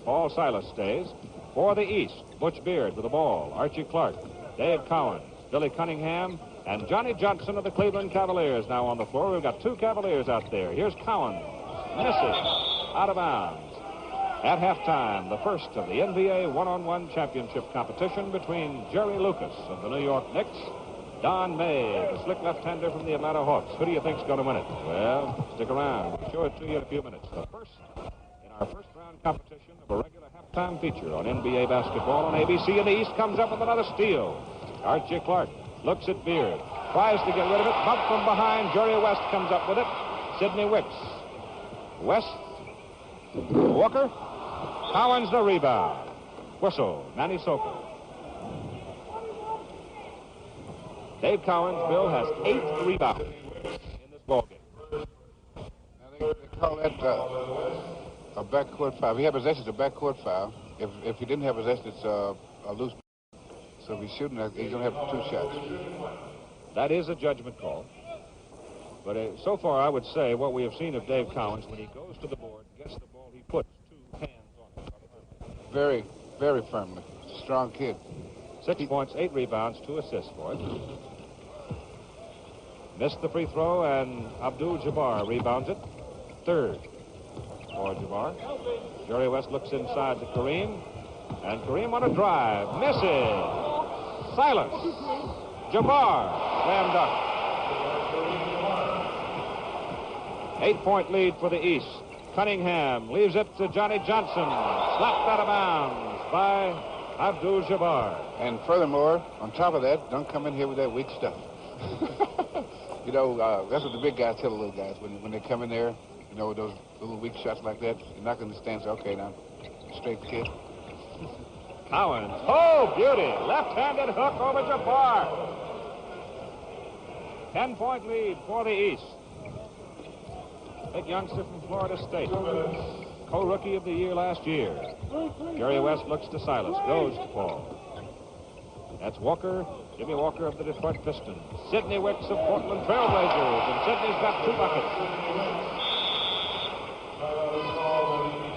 Paul Silas stays. For the East, Butch Beard with the ball. Archie Clark, Dave Cowens, Billy Cunningham, and Johnny Johnson of the Cleveland Cavaliers now on the floor. We've got two Cavaliers out there. Here's Cowens, missing, out of bounds. At halftime, the first of the NBA one-on-one championship competition between Jerry Lucas of the New York Knicks, Don May, the slick left-hander from the Atlanta Hawks. Who do you think's going to win it? Well, stick around. We'll show it to you in a few minutes. The first in our first-round competition of a regular halftime feature on NBA basketball on ABC in the East comes up with another steal. Archie Clark looks at Beard, tries to get rid of it, bump from behind. Jerry West comes up with it. Sidney Wicks. West. Walker. Cowens the rebound. Whistle. Manny Sokol. Dave Cowens, Bill, has 8 rebounds in this ballgame. Now they call that a backcourt foul. If he had possession, it's a backcourt foul. If he didn't have possession, it's a loose. So if he's shooting, he's going to have 2 shots. That is a judgment call. But so far, I would say what we have seen of Dave Cowens, when he goes to the board, gets the ball, he puts 2 hands on it. Very, very firmly. Strong kid. 6 points, 8 rebounds, 2 assists for it. Missed the free throw, and Abdul-Jabbar rebounds it. Third for Jabbar. Jerry West looks inside to Kareem, and Kareem on a drive. Misses. Silas. Jabbar. Slam dunk. 8-point lead for the East. Cunningham leaves it to Johnny Johnson. Slapped out of bounds by Abdul-Jabbar. And furthermore, on top of that, don't come in here with that weak stuff. You know, that's what the big guys tell the little guys. When they come in there, you know, those little weak shots like that, you're not going to stand and say, okay, now, straight kid. Cowens. Oh, beauty. Left-handed hook over Jabbar. 10-point lead for the East. Big youngster from Florida State. Co-rookie of the year last year. Jerry West looks to Silas. Goes to Paul. That's Walker. Jimmy Walker of the Detroit Pistons. Sidney Wicks of Portland Trailblazers. And Sidney's got 2 buckets.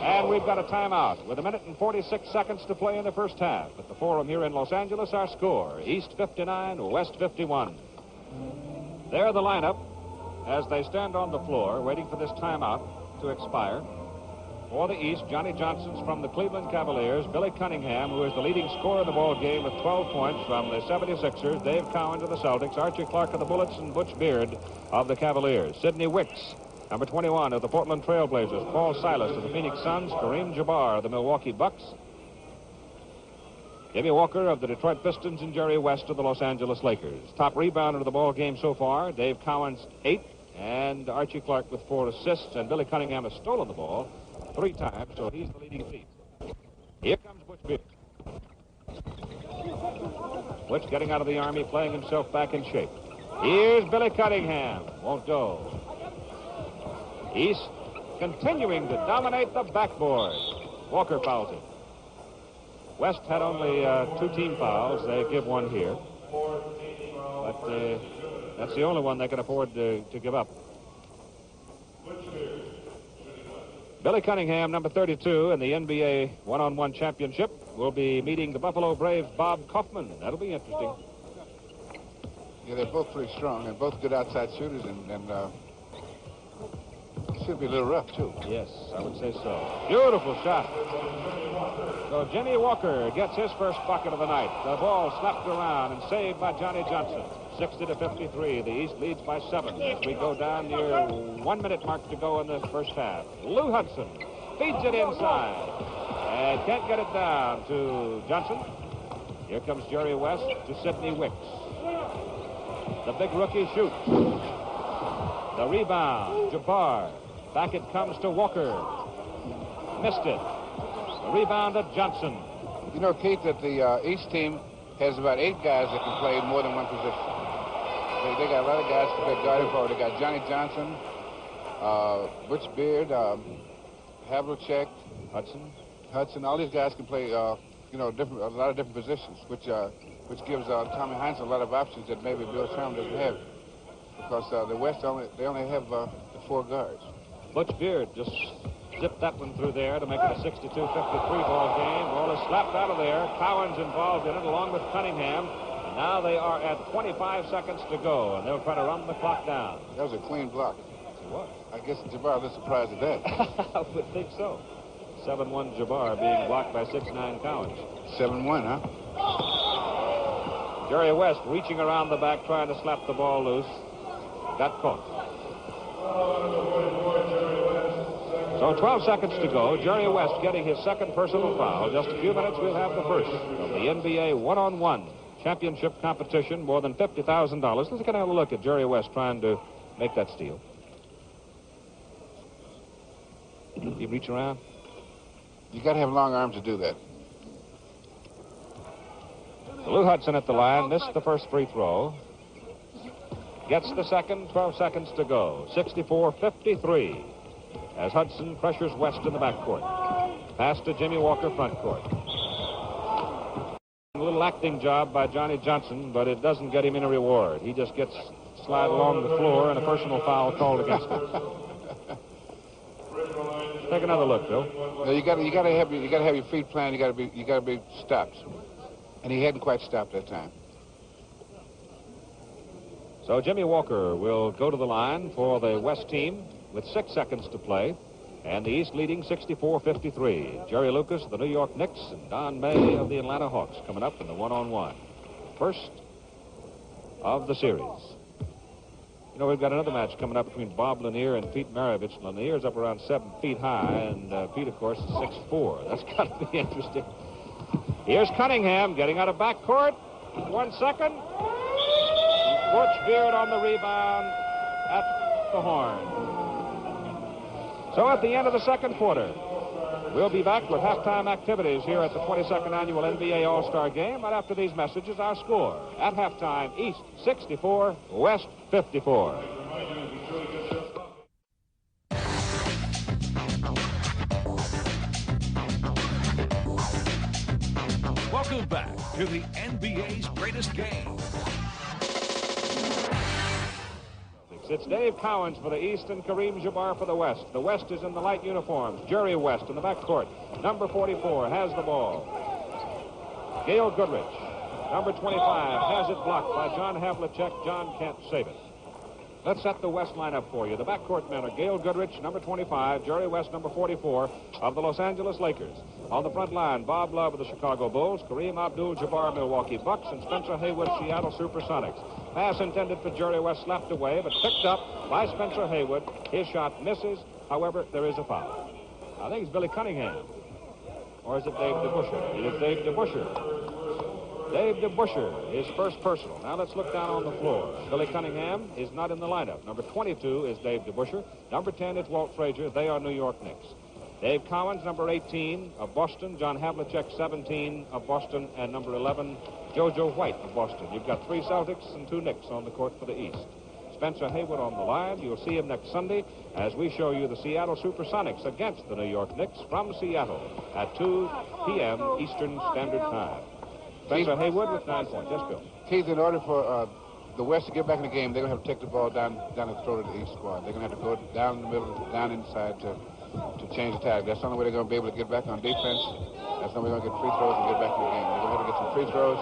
And we've got a timeout with 1 minute and 46 seconds to play in the first half. At the Forum here in Los Angeles, our score, East 59, West 51. There the lineup as they stand on the floor waiting for this timeout to expire. For the East, Johnny Johnson's from the Cleveland Cavaliers. Billy Cunningham, who is the leading scorer of the ball game with 12 points from the 76ers. Dave Cowens of the Celtics. Archie Clark of the Bullets and Butch Beard of the Cavaliers. Sidney Wicks, number 21 of the Portland Trailblazers. Paul Silas of the Phoenix Suns. Kareem Jabbar of the Milwaukee Bucks. Jimmy Walker of the Detroit Pistons and Jerry West of the Los Angeles Lakers. Top rebounder of the ball game so far. Dave Cowens, 8. And Archie Clark with 4 assists. And Billy Cunningham has stolen the ball 3 times, so he's the leading thief. Here comes Butch Beard. Butch getting out of the Army, playing himself back in shape. Here's Billy Cunningham. Won't go. East continuing to dominate the backboard. Walker fouls it. West had only 2 team fouls. They give 1 here. But that's the only one they can afford to give up. Billy Cunningham, number 32 in the NBA one-on-one championship, will be meeting the Buffalo Braves' Bob Kaufman. That'll be interesting. Yeah, they're both pretty strong and both good outside shooters, and should be a little rough, too. Yes, I would say so. Beautiful shot. So Jimmy Walker gets his first bucket of the night. The ball slapped around and saved by Johnny Johnson. 60-53. The East leads by 7 as we go down near 1 minute mark to go in the first half. Lou Hudson feeds it inside and can't get it down to Johnson. Here comes Jerry West to Sidney Wicks. The big rookie shoots. The rebound, Jabbar. Back it comes to Walker. Missed it. The rebound to Johnson. You know, Keith, that the East team has about 8 guys that can play more than one position. They got a lot of guys to play guard and forward. They got Johnny Johnson, Butch Beard, Havlicek, Hudson. Hudson, all these guys can play, a lot of different positions, which gives Tommy Heinz a lot of options that maybe Bill Sherman doesn't have, because the West they only have the 4 guards. Butch Beard just zipped that one through there to make it a 62-53 ball game. Ball is slapped out of there. Cowan's involved in it along with Cunningham. And now they are at 25 seconds to go, and they'll try to run the clock down. That was a clean block. It was. I guess Jabbar was surprised at that. I would think so. 7-1 Jabbar being blocked by 6'9 Cowens. 7-1, huh? Jerry West reaching around the back trying to slap the ball loose. Got caught. So 12 seconds to go. Jerry West getting his second personal foul. Just a few minutes, we'll have the first of the NBA one-on-one championship competition. More than $50,000. Let's get a look at Jerry West trying to make that steal. He reach around. You got to have long arms to do that. Lou Hudson at the line. Missed the first free throw. Gets the second. 12 seconds to go. 64-53. As Hudson pressures West in the backcourt. Pass to Jimmy Walker front court. A little acting job by Johnny Johnson, but it doesn't get him any reward. He just gets slide along the floor and a personal foul called against him. Take another look, Bill. No, you got to have your feet planted. You got to be stopped, and he hadn't quite stopped that time. So Jimmy Walker will go to the line for the West team with 6 seconds to play, and the East leading 64-53. Jerry Lucas of the New York Knicks and Don May of the Atlanta Hawks coming up in the one-on-one. First of the series. You know, we've got another match coming up between Bob Lanier and Pete Maravich. Lanier's up around 7 feet high, and Pete, of course, is 6'4". That's got to be interesting. Here's Cunningham getting out of backcourt. 1 second. Butch Beard on the rebound at the horn. So at the end of the second quarter, we'll be back with halftime activities here at the 22nd Annual NBA All-Star Game. Right after these messages, our score. At halftime, East 64, West 54. Welcome back to the NBA's greatest game. It's Dave Cowens for the East and Kareem Jabbar for the West. The West is in the light uniforms. Jerry West in the backcourt. Number 44 has the ball. Gail Goodrich, number 25, has it blocked by John Havlicek. John can't save it. Let's set the West lineup for you. The backcourt men are Gail Goodrich, number 25, Jerry West, number 44, of the Los Angeles Lakers. On the front line, Bob Love of the Chicago Bulls, Kareem Abdul-Jabbar, Milwaukee Bucks, and Spencer Haywood, Seattle Supersonics. Pass intended for Jerry West, slapped away, but picked up by Spencer Haywood. His shot misses. However, there is a foul. I think it's Billy Cunningham. Or is it Dave DeBuscher? It is Dave DeBuscher. Dave DeBuscher, his first personal. Now let's look down on the floor. Billy Cunningham is not in the lineup. Number 22 is Dave DeBuscher. Number 10 is Walt Frazier. They are New York Knicks. Dave Cowens, number 18 of Boston. John Havlicek, 17 of Boston. And number 11, JoJo White of Boston. You've got 3 Celtics and 2 Knicks on the court for the East. Spencer Haywood on the line. You'll see him next Sunday as we show you the Seattle Supersonics against the New York Knicks from Seattle at 2 p.m. Eastern Standard Time. Spencer Haywood with 9 points. Yes, Bill. Keith, in order for the West to get back in the game, they're going to have to take the ball down the throat of the East squad. They're going to have to go down in the middle, down inside to change the tag. That's the only way they're going to be able to get back on defense. That's the only way they're going to get free throws and get back in the game. They're going to have to get some free throws,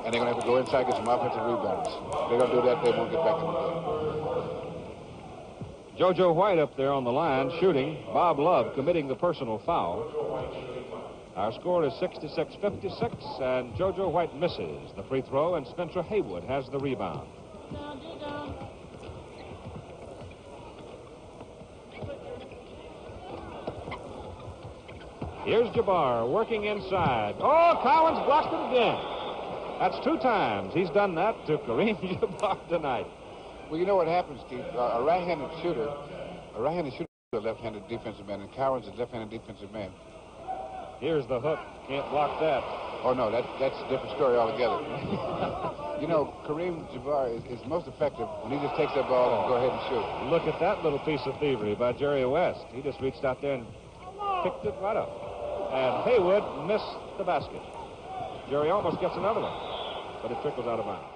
and they're going to have to go inside and get some offensive rebounds. If they're going to do that, they won't get back in the game. JoJo White up there on the line shooting. Bob Love committing the personal foul. Our score is 66-56, and JoJo White misses the free throw, and Spencer Haywood has the rebound. Here's Jabbar working inside. Oh, Cowens blocked it again. That's 2 times he's done that to Kareem Jabbar tonight. Well, you know what happens, Keith? A right-handed shooter is a left-handed defensive man, and Cowens is a left-handed defensive man. Here's the hook. Can't block that. Oh, no, that's a different story altogether. You know, Kareem Jabbar is most effective when he just takes that ball and go ahead and shoot. Look at that little piece of thievery by Jerry West. He just reached out there and picked it right up. and Haywood missed the basket. Jerry almost gets another one, but it trickles out of bounds.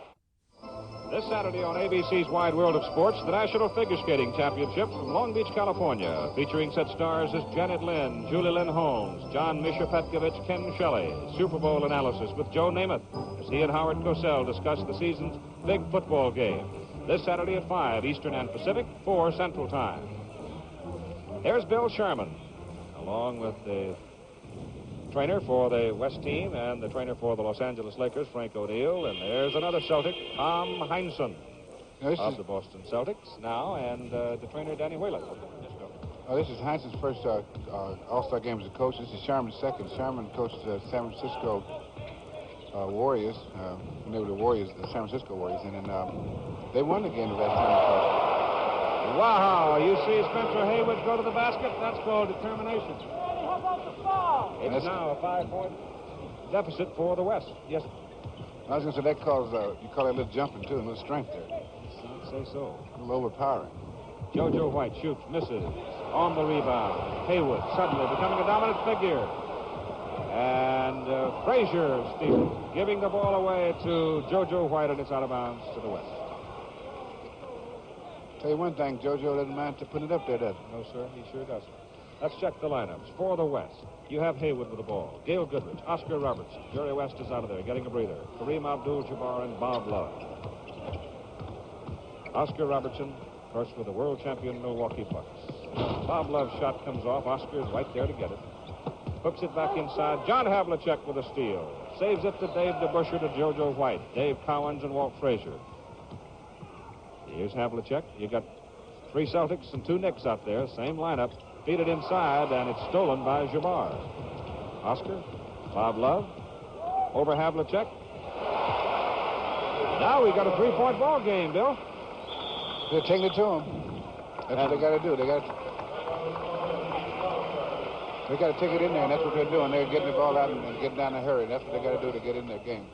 This Saturday on ABC's Wide World of Sports, the National Figure Skating Championship from Long Beach, California, featuring such stars as Janet Lynn, Julie Lynn Holmes, John Misha Petkovich, Ken Shelley. Super Bowl analysis with Joe Namath as he and Howard Cosell discuss the season's big football game. This Saturday at 5 Eastern and Pacific, 4 Central Time. Here's Bill Sherman, along with the trainer for the West team and the trainer for the Los Angeles Lakers, Frank O'Neill. And there's another Celtic, Tom Heinsohn, of the Boston Celtics now, and the trainer, Danny Whalen. This is Heinsohn's first All-Star game as a coach. This is Sherman's second. Sherman coached San Francisco Warriors, when they were the Warriors, the San Francisco Warriors, and then they won the game the last time. Wow, you see Spencer Haywood go to the basket. That's called determination. It's now a 5-point deficit for the West. Yes. I was going to say that calls, you call that a little jumping, too, a little strength there. I'd say so. A little overpowering. JoJo White shoots, misses. On the rebound. Haywood suddenly becoming a dominant figure. And Frazier stealing, giving the ball away to JoJo White, and it's out of bounds to the West. Tell you one thing, JoJo doesn't mind to put it up there, does he? No, sir, he sure doesn't. Let's check the lineups. For the West, you have Haywood with the ball, Gail Goodrich, Oscar Robertson. Jerry West is out of there, getting a breather. Kareem Abdul-Jabbar and Bob Love. Oscar Robertson, of course, with the world champion Milwaukee Bucks. Bob Love's shot comes off. Oscar's right there to get it. Hooks it back inside. John Havlicek with a steal. Saves it to Dave DeBuscher to JoJo White, Dave Cowens, and Walt Frazier. Here's Havlicek. You got 3 Celtics and 2 Knicks out there. Same lineup. Feed it inside, and it's stolen by Jabbar. Oscar, Bob Love, over Havlicek. Now we got a 3-point ball game, Bill. They're taking it to him. That's what they got to do. They got to take it in there, and that's what they're doing. They're getting the ball out and getting down in a hurry. That's what they got to do to get in their game.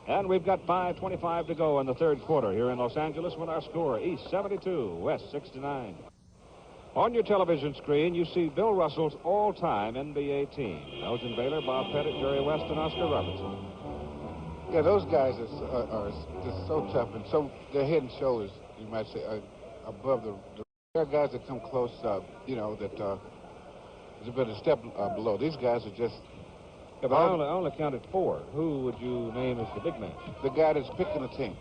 And we've got 5:25 to go in the third quarter here in Los Angeles with our score, East 72, West 69. On your television screen, you see Bill Russell's all-time NBA team. Elgin Baylor, Bob Pettit, Jerry West, and Oscar Robertson. Yeah, those guys are just so tough, and so they're head and shoulders, you might say, above the. There are guys that come close, you know, that is a bit of a step below. These guys are just. Yeah, but I only counted 4. Who would you name as the big man? The guy that's picking the team.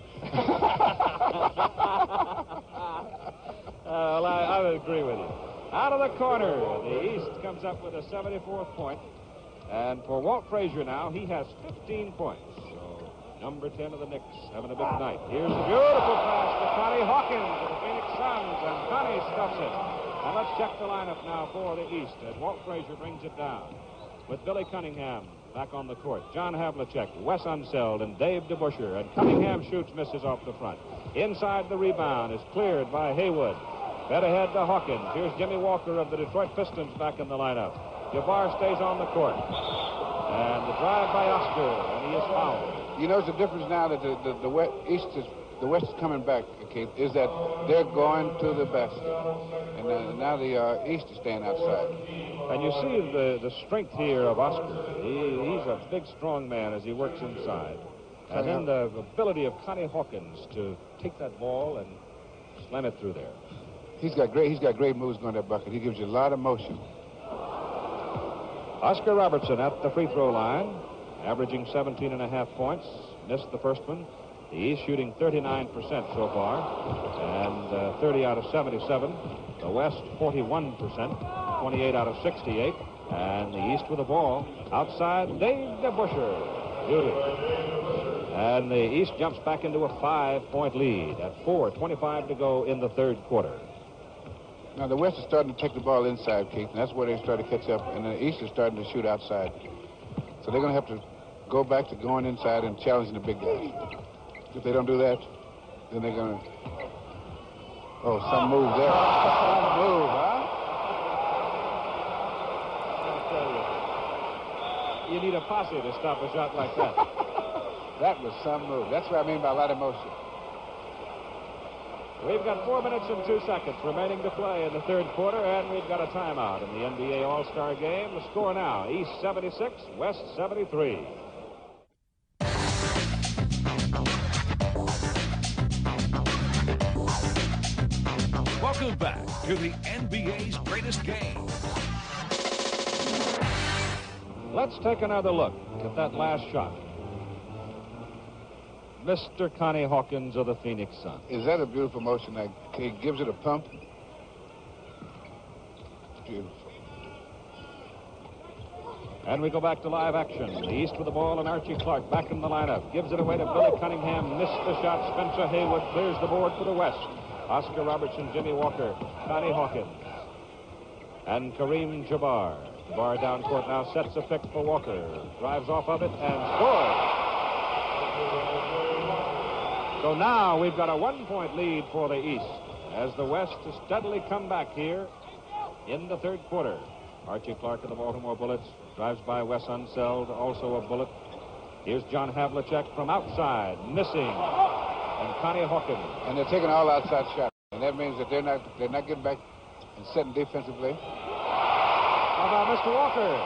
Well, I would agree with you. Out of the corner, the East comes up with a 74th point. And for Walt Frazier now, he has 15 points. So number 10 of the Knicks having a big night. Here's a beautiful pass to Connie Hawkins of the Phoenix Suns, and Connie stuffs it. And let's check the lineup now for the East as Walt Frazier brings it down. With Billy Cunningham back on the court, John Havlicek, Wes Unseld, and Dave DeBuscher. And Cunningham shoots, misses off the front. Inside the rebound is cleared by Haywood. Fed ahead to Hawkins. Here's Jimmy Walker of the Detroit Pistons back in the lineup. Jabbar stays on the court. And the drive by Oscar, and he is fouled. You notice the difference now that the West is coming back, Keith, is that they're going to the basket. And now the East is staying outside. And you see the strength here of Oscar. He's a big, strong man as he works inside. And then the ability of Connie Hawkins to take that ball and slam it through there. He's got great moves going to that bucket. He gives you a lot of motion. Oscar Robertson at the free throw line, averaging 17.5 points. Missed the first one. He's shooting 39% so far, and 30 out of 77. The West, 41%, 28 out of 68. And the East with the ball. Outside, Dave DeBuscher. Beauty. And the East jumps back into a 5-point lead at 4:25 to go in the third quarter. Now, the West is starting to take the ball inside, Keith, and that's where they start to catch up. And the East is starting to shoot outside. So they're going to have to go back to going inside and challenging the big guys. If they don't do that, then they're going to... Oh, some move there. Some move, huh? You need a posse to stop a shot like that. That was some move. That's what I mean by a lot of motion. We've got 4 minutes and 2 seconds remaining to play in the third quarter, and we've got a timeout in the NBA All-Star Game. The score now, East 76, West 73. Welcome back to the NBA's greatest game. Let's take another look at that last shot. Mr. Connie Hawkins of the Phoenix Suns. Is that a beautiful motion? Like, he gives it a pump. It's beautiful. And we go back to live action. The East with the ball, and Archie Clark back in the lineup. Gives it away to Billy Cunningham. Missed the shot. Spencer Haywood clears the board for the West. Oscar Robertson, Jimmy Walker, Connie Hawkins, and Kareem Jabbar. Jabbar down court now, sets a pick for Walker. Drives off of it and scores. So now we've got a 1-point lead for the East as the West has steadily come back here in the third quarter. Archie Clark of the Baltimore Bullets drives by Wes Unseld, also a Bullet. Here's John Havlicek from outside, missing. And Connie Hawkins. And they're taking all outside shots. And that means that they're not getting back and setting defensively. How about Mr. Walker?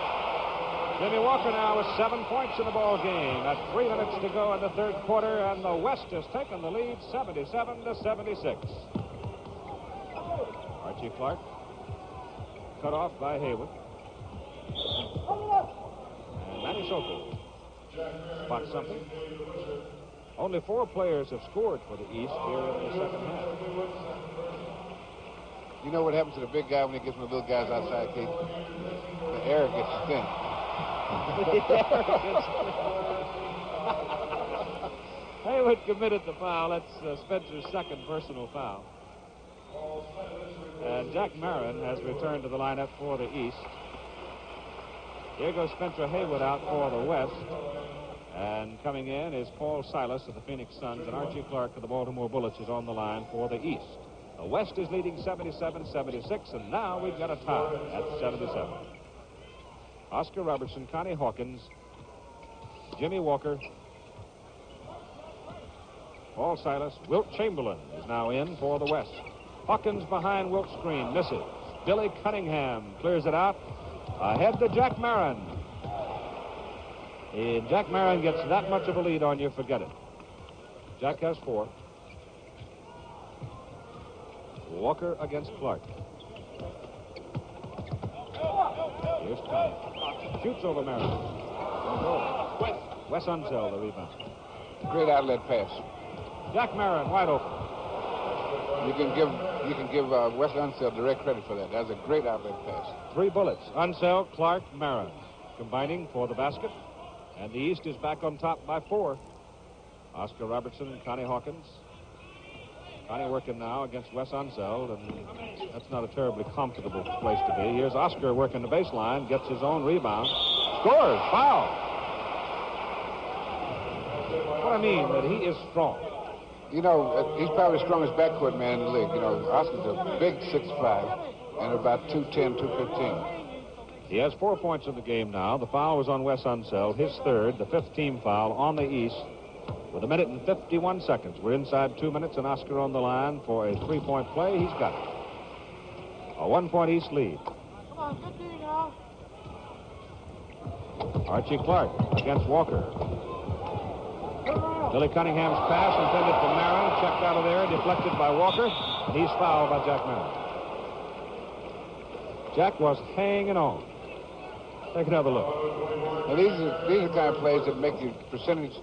Jimmy Walker now with 7 points in the ball game. At 3 minutes to go in the third quarter, and the West has taken the lead 77-76. Archie Clark cut off by Haywood. And Manny Sokol spots something. Only 4 players have scored for the East here in the second half. You know what happens to the big guy when he gets with the little guys outside, Keith? The air gets thin. Haywood committed the foul. That's Spencer's second personal foul. And Jack Marin has returned to the lineup for the East. Here goes Spencer Haywood out for the West. And coming in is Paul Silas of the Phoenix Suns, and Archie Clark of the Baltimore Bullets is on the line for the East. The West is leading 77-76, and now we've got a tie at 77. Oscar Robertson, Connie Hawkins, Jimmy Walker, Paul Silas. Wilt Chamberlain is now in for the West. Hawkins behind Wilt's screen, misses. Billy Cunningham clears it out. Ahead to Jack Marin. If Jack Marin gets that much of a lead on you, forget it. Jack has 4. Walker against Clark. Here's Connie. Shoots over Marin. Wes Unseld, the rebound. Great outlet pass. Jack Marin wide open. You can give Wes Unseld direct credit for that. That's a great outlet pass. 3 bullets. Unseld, Clark, Marin combining for the basket. And the East is back on top by 4. Oscar Robertson and Connie Hawkins. Connie working now against Wes Unseld, and that's not a terribly comfortable place to be. Here's Oscar working the baseline, gets his own rebound, scores, foul. What I mean, that he is strong. You know, he's probably the strongest backcourt man in the league. You know, Oscar's a big 6'5", and about 210, 215. He has 4 points in the game now. The foul was on Wes Unseld, his third, the 5th team foul on the East. With 1 minute and 51 seconds. We're inside 2 minutes, and Oscar on the line for a 3-point play. He's got it. A 1-point East lead. Come on, good D now. Archie Clark against Walker. Billy Cunningham's pass intended for Marin, checked out of there, deflected by Walker, and he's fouled by Jack Marin. Jack was hanging on. Take another look. Now, these are the kind of plays that make your percentage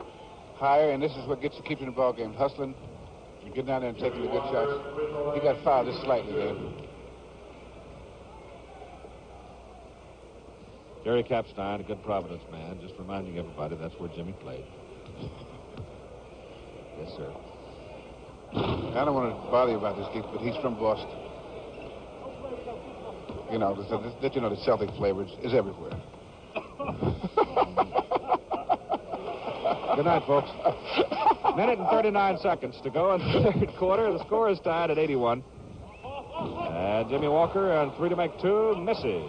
higher, and this is what keeps you in the ball game. Hustling, and getting down there and taking the good shots. He got fouled just slightly there. Jerry Capstein, a good Providence man, just reminding everybody that's where Jimmy played. Yes, sir. I don't want to bother you about this, Keith, but he's from Boston. You know, the Celtic flavor is everywhere. Good night, folks. 1 minute and 39 seconds to go in the third quarter. The score is tied at 81. And Jimmy Walker on 3 to make 2, misses.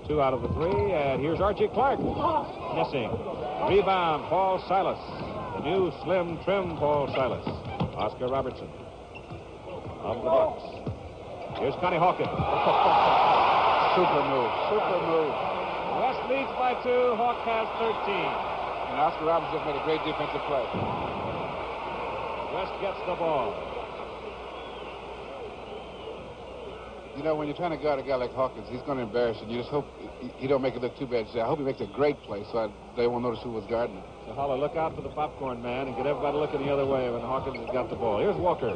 2 out of the 3, and here's Archie Clark, missing. Rebound, Paul Silas. The new slim, trim Paul Silas. Oscar Robertson of the Bucks. Here's Connie Hawkins. Super move. Super move. West leads by 2. Hawk has 13. And Oscar Robertson made a great defensive play. West gets the ball. You know, when you're trying to guard a guy like Hawkins, he's going to embarrass you. You just hope he don't make it look too bad. You say, I hope he makes a great play so they won't notice who was guarding him. So Holler, look out for the popcorn man and get everybody looking the other way when Hawkins has got the ball. Here's Walker.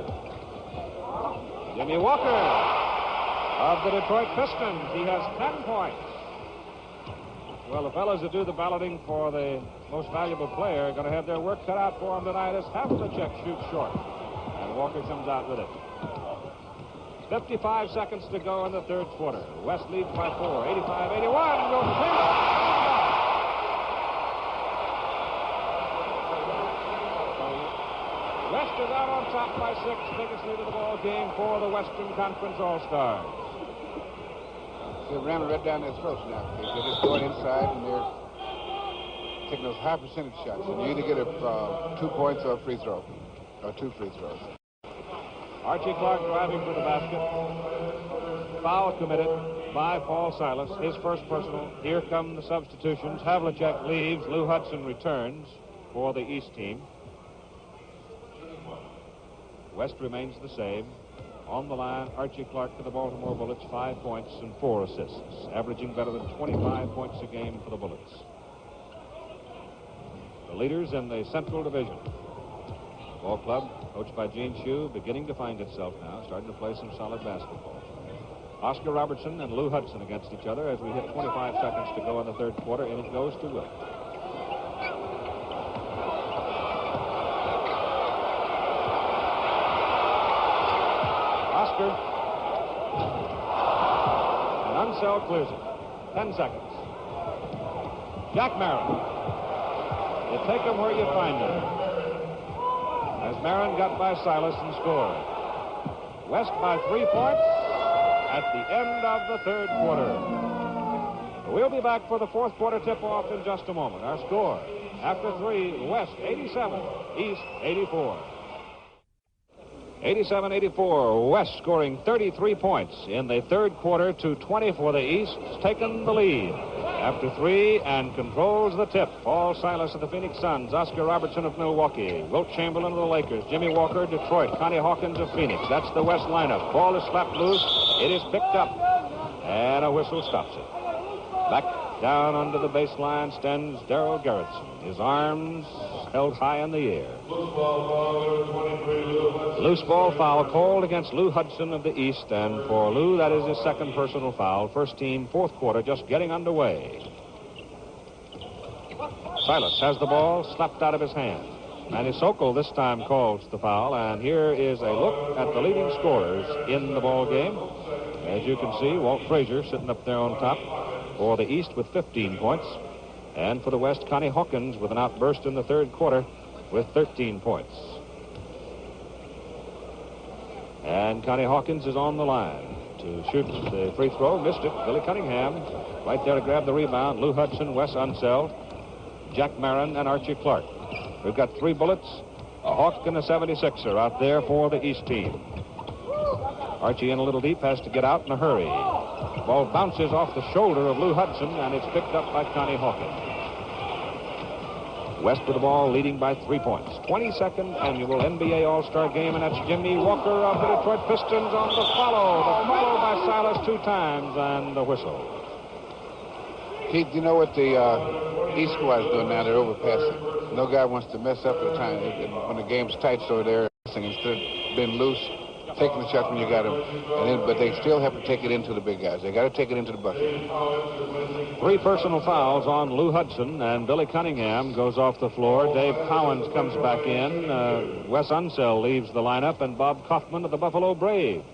Jimmy Walker of the Detroit Pistons. He has 10 points. Well, the fellows that do the balloting for the most valuable player are going to have their work cut out for them tonight as Havlicek shoots short. And Walker comes out with it. 55 seconds to go in the third quarter. West leads by 4. 85-81. Will West is out on top by 6. Biggest lead of the ball game for the Western Conference All-Stars. They're ramming right down their throats now. They're just going inside and they're taking those high percentage shots. And you either get a 2 points or a free throw, or 2 free throws. Archie Clark driving for the basket. Foul committed by Paul Silas. His first personal. Here come the substitutions. Havlicek leaves. Lou Hudson returns for the East team. West remains the same. On the line, Archie Clark for the Baltimore Bullets, 5 points and 4 assists, averaging better than 25 points a game for the Bullets. The leaders in the Central Division. Ball club, coached by Gene Shue, beginning to find itself now, starting to play some solid basketball. Oscar Robertson and Lou Hudson against each other as we hit 25 seconds to go in the third quarter, and it goes to Willie. Oscar. And Unseld clears it. 10 seconds. Jack Marin. You take them where you find them. As Marin got by Silas and scored. West by 3 points at the end of the third quarter. We'll be back for the fourth quarter tip-off in just a moment. Our score, after 3, West 87, East 84. 87-84, West scoring 33 points in the third quarter to 20 for the East, taken the lead. After 3 and controls the tip. Paul Silas of the Phoenix Suns, Oscar Robertson of Milwaukee, Wilt Chamberlain of the Lakers, Jimmy Walker, Detroit, Connie Hawkins of Phoenix. That's the West lineup. Ball is slapped loose. It is picked up, and a whistle stops it. Back down under the baseline stands Darrell Gerritsen, his arms held high in the air. Loose ball foul called against Lou Hudson of the East, and for Lou, that is his second personal foul. First team, fourth quarter, just getting underway. Silas has the ball slapped out of his hand. Manny Sokol this time calls the foul, and here is a look at the leading scorers in the ball game. As you can see, Walt Frazier sitting up there on top for the East with 15 points. And for the West, Connie Hawkins with an outburst in the third quarter with 13 points. And Connie Hawkins is on the line to shoot the free throw. Missed it. Billy Cunningham right there to grab the rebound. Lou Hudson, Wes Unseld, Jack Marin, and Archie Clark. We've got 3 Bullets, a Hawk and a 76er out there for the East team. Archie in a little deep, has to get out in a hurry. Ball bounces off the shoulder of Lou Hudson, and it's picked up by Connie Hawkins. West with the ball, leading by 3 points. 22nd annual NBA All-Star game, and that's Jimmy Walker of the Detroit Pistons on the follow. The follow by Silas 2 times, and the whistle. Keith, you know what the East squad is doing now? They're overpassing. No guy wants to mess up the time. When the game's tight, so they're instead of being loose, taking the shot when you got them. But they still have to take it into the big guys. They got to take it into the bucket. 3 personal fouls on Lou Hudson, and Billy Cunningham goes off the floor. Dave Cowens comes back in. Wes Unseld leaves the lineup, and Bob Kaufman of the Buffalo Braves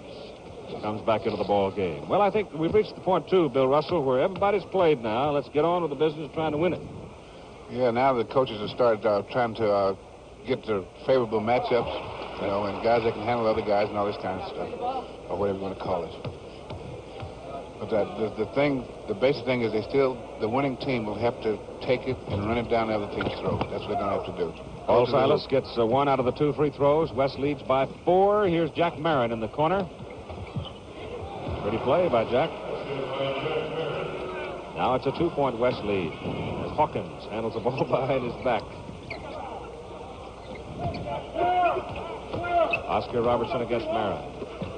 comes back into the ball game. Well, I think we've reached the point, too, Bill Russell, where everybody's played now. Let's get on with the business of trying to win it. Yeah, now the coaches have started trying to get the favorable matchups, you know, and guys that can handle other guys and all this kind of stuff, or whatever you want to call it. But the basic thing is the winning team will have to take it and run it down the other team's throat. That's what they're going to have to do. Paul Silas gets 1 out of the 2 free throws. West leads by 4. Here's Jack Marin in the corner. Pretty play by Jack. Now it's a 2-point West lead as Hawkins handles the ball behind his back. Oscar Robertson against Marin.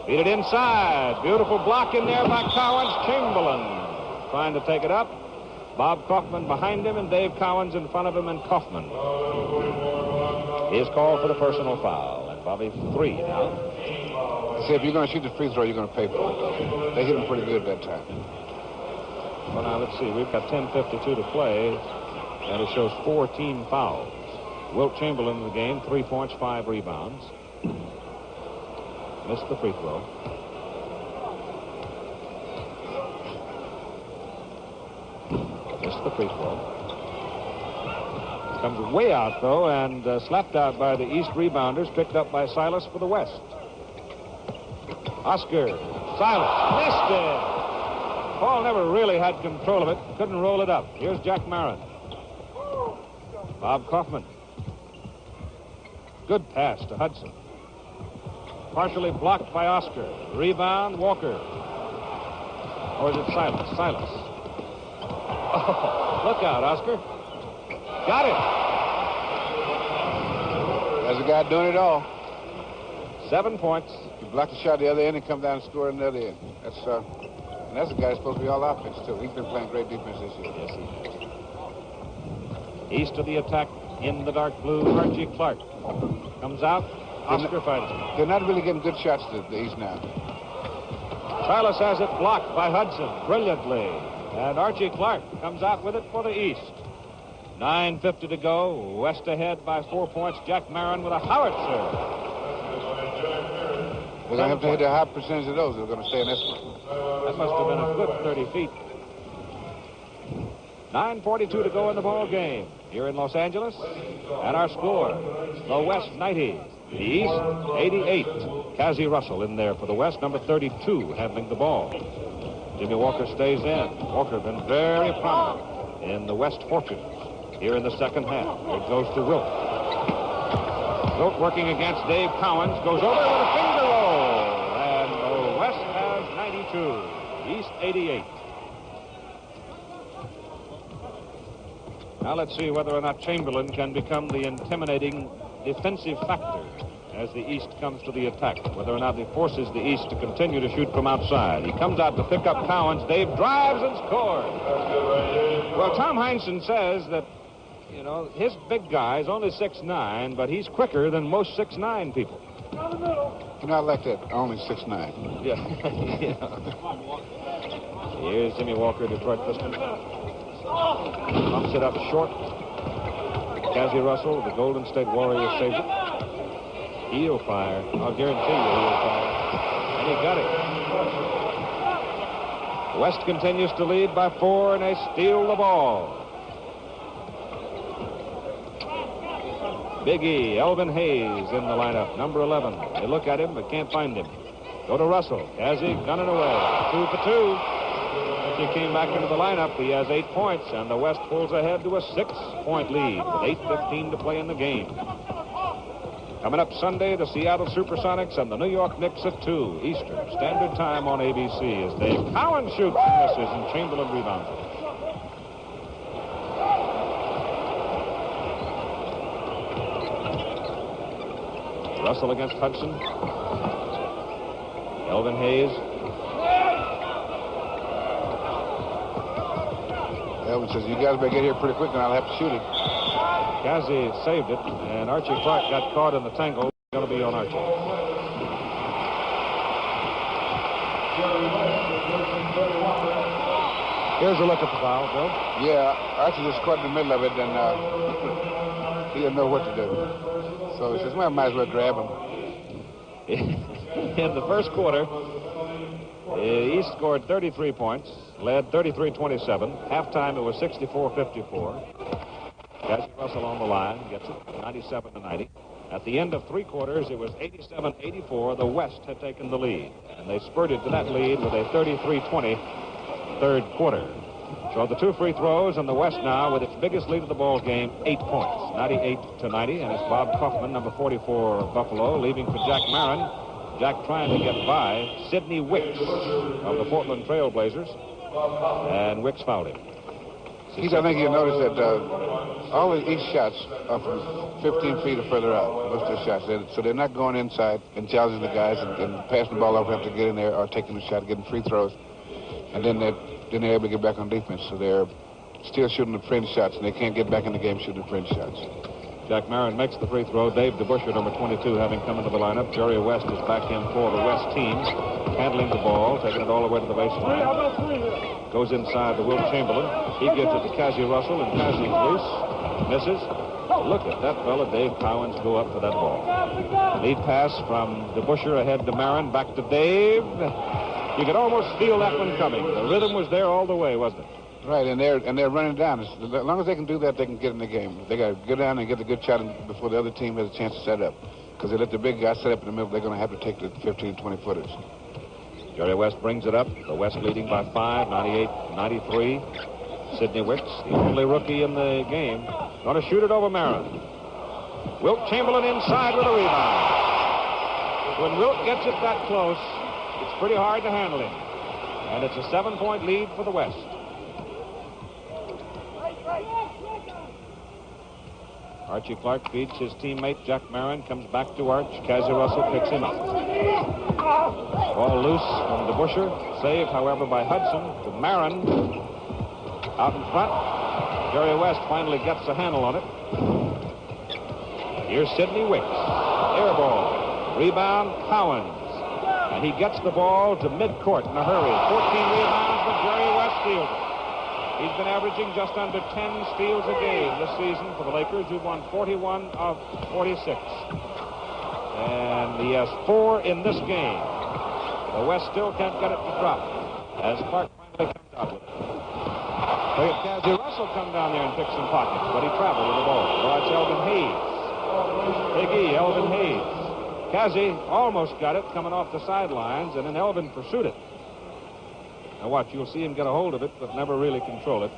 Beat it inside. Beautiful block in there by Cowens. Chamberlain trying to take it up. Bob Kaufman behind him and Dave Cowens in front of him, and Kaufman is called for the personal foul. And Bobby 3 now. See, if you're going to shoot the free throw, you're going to pay for it. They hit him pretty good that time. Well, now let's see. We've got 10:52 to play, and it shows 4 team fouls. Wilt Chamberlain in the game, 3 points, 5 rebounds. Missed the free throw. Missed the free throw. Comes way out, though, and slapped out by the East rebounders, picked up by Silas for the West. Oscar, Silas, missed it. Paul never really had control of it, couldn't roll it up. Here's Jack Marin. Bob Kaufman. Good pass to Hudson. Partially blocked by Oscar. Rebound, Walker. Or is it Silas? Silas. Oh, look out, Oscar. Got it. There's a guy doing it all. 7 points. You block the shot at the other end and come down and score on the other end. That's a guy who's supposed to be all offense, too. He's been playing great defense this year. Yes, he has. East of the attack in the dark blue, Archie Clark. Comes out. Oscar fights him. They're not really getting good shots to the East now. Silas has it blocked by Hudson brilliantly. And Archie Clark comes out with it for the East. 9:50 to go. West ahead by 4 points. Jack Marin with a howitzer. They're going to have to hit a high percentage of those. They're going to stay in this one. That must have been a good 30 feet. 9:42 to go in the ball game here in Los Angeles. And our score, the West 90, the East 88. Cassie Russell in there for the West, number 32, handling the ball. Jimmy Walker stays in. Walker been very prominent in the West fortunes here in the second half. It goes to Wilt. Wilt working against Dave Cowens, goes over with a finger roll. And the West has 92, East 88. Now let's see whether or not Chamberlain can become the intimidating defensive factor as the East comes to the attack, whether or not he forces the East to continue to shoot from outside. He comes out to pick up Cowens. Dave drives and scores. Well, Tom Heinsohn says that, you know, his big guy is only 6'9", but he's quicker than most 6'9" people. You know, I like that, only 6'9". Yeah. Here's Jimmy Walker, Detroit Pistons. Pumps it up short. Cassie Russell, the Golden State Warriors, saves it. He'll fire. I'll guarantee you he'll fire. And he got it. West continues to lead by 4, and they steal the ball. Big E, Elvin Hayes in the lineup, number 11. They look at him, but can't find him. Go to Russell. Cassie gunning away. 2 for 2. He came back into the lineup. He has 8 points, and the West pulls ahead to a 6-point lead with 8:15 to play in the game. Coming up Sunday, the Seattle Supersonics and the New York Knicks at 2 Eastern Standard Time on ABC as Dave Cowens shoots and misses and Chamberlain rebounds. Russell against Hudson. Elvin Hayes. Elvin says, you guys better get here pretty quick and I'll have to shoot it. Cassie saved it, and Archie Clark got caught in the tangle. Going to be on Archie. Here's a look at the foul, Bill. Yeah, Archie just caught in the middle of it, and he didn't know what to do. So he says, well, I might as well grab him. In the first quarter, East scored 33 points, led 33-27. Halftime, it was 64-54. Cassie Russell on the line, gets it 97-90. At the end of 3 quarters, it was 87-84. The West had taken the lead, and they spurted to that lead with a 33-20 third quarter. So the 2 free throws, and the West now with its biggest lead of the ball game, 8 points, 98-90. And it's Bob Kaufman, number 44, Buffalo, leaving for Jack Marin. Jack trying to get by Sidney Wicks of the Portland Trailblazers, and Wicks fouled him. Keith, I think you'll notice that all the East shots are from 15 feet or further out, most of the shots. So they're not going inside and challenging the guys and passing the ball over them to get in there or taking the shot, getting free throws. And then they're able to get back on defense. So they're still shooting the fringe shots, and they can't get back in the game shooting the fringe shots. Jack Marin makes the free throw. Dave DeBuscher, number 22, having come into the lineup. Jerry West is back in for the West team, handling the ball, taking it all the way to the baseline. Goes inside to Wilt Chamberlain. He gives it to Cassie Russell, and Cassie's loose. Misses. Look at that fella, Dave Cowens, go up for that ball. Lead pass from DeBuscher ahead to Marin, back to Dave. You could almost feel that one coming. The rhythm was there all the way, wasn't it? Right, and they're running down. As long as they can do that, they can get in the game. They got to go down and get the good shot before the other team has a chance to set up. Because they let the big guys set up in the middle, they're going to have to take the 15, 20-footers. Jerry West brings it up. The West leading by 5, 98-93. Sidney Wicks, the only rookie in the game, going to shoot it over Marin. Wilt Chamberlain inside with a rebound. When Wilt gets it that close, it's pretty hard to handle him. And it's a 7-point lead for the West. Archie Clark feeds his teammate Jack Marin, comes back to Arch. Cassie Russell picks him up. Ball loose from DeBuscher. Saved, however, by Hudson to Marin. Out in front. Jerry West finally gets a handle on it. Here's Sidney Wicks. Air ball. Rebound, Cowens. And he gets the ball to midcourt in a hurry. 14 rebounds, but Jerry West steals it. He's been averaging just under 10 steals a game this season for the Lakers, who've won 41 of 46. And he has 4 in this game. The West still can't get it to drop as Clark finally comes out with it. Look at Cassie Russell come down there and pick some pockets, but he traveled with the ball. Well, that's Elvin Hayes. Big E, Elvin Hayes. Cassie almost got it coming off the sidelines, and then Elvin pursued it. Now watch, you'll see him get a hold of it, but never really control it.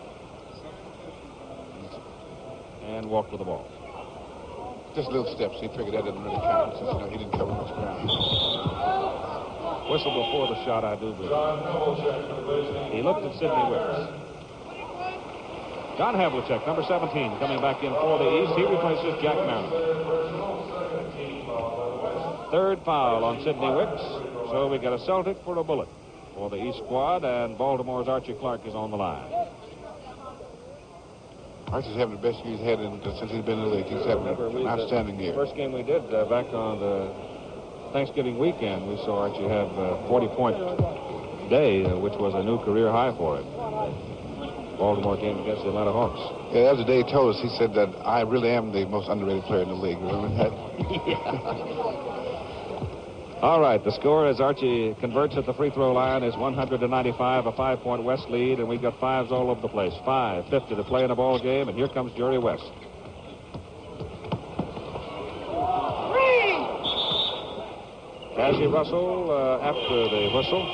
And walk with the ball. Just little steps. He figured that didn't really count. Since, he didn't cover much ground. Whistle before the shot, I do believe. He looked at Sidney Wicks. John Havlicek, number 17, coming back in for the East. He replaces Jack Marin. Third foul on Sidney Wicks. So we got a Celtic for a bullet for the East squad, and Baltimore's Archie Clark is on the line. Archie's having the best year he's had since he's been in the league. He's having an outstanding year. First game we did back on the Thanksgiving weekend, we saw Archie have a 40-point day, which was a new career high for him. Baltimore game against the Atlanta Hawks. Yeah, that was the day he told us. He said that I really am the most underrated player in the league. Remember that? Yeah. All right, the score as Archie converts at the free throw line is 100-95, a 5-point West lead, and we've got fives all over the place. 5:50 to play in a ball game, and here comes Jerry West. Cassie Russell after the whistle.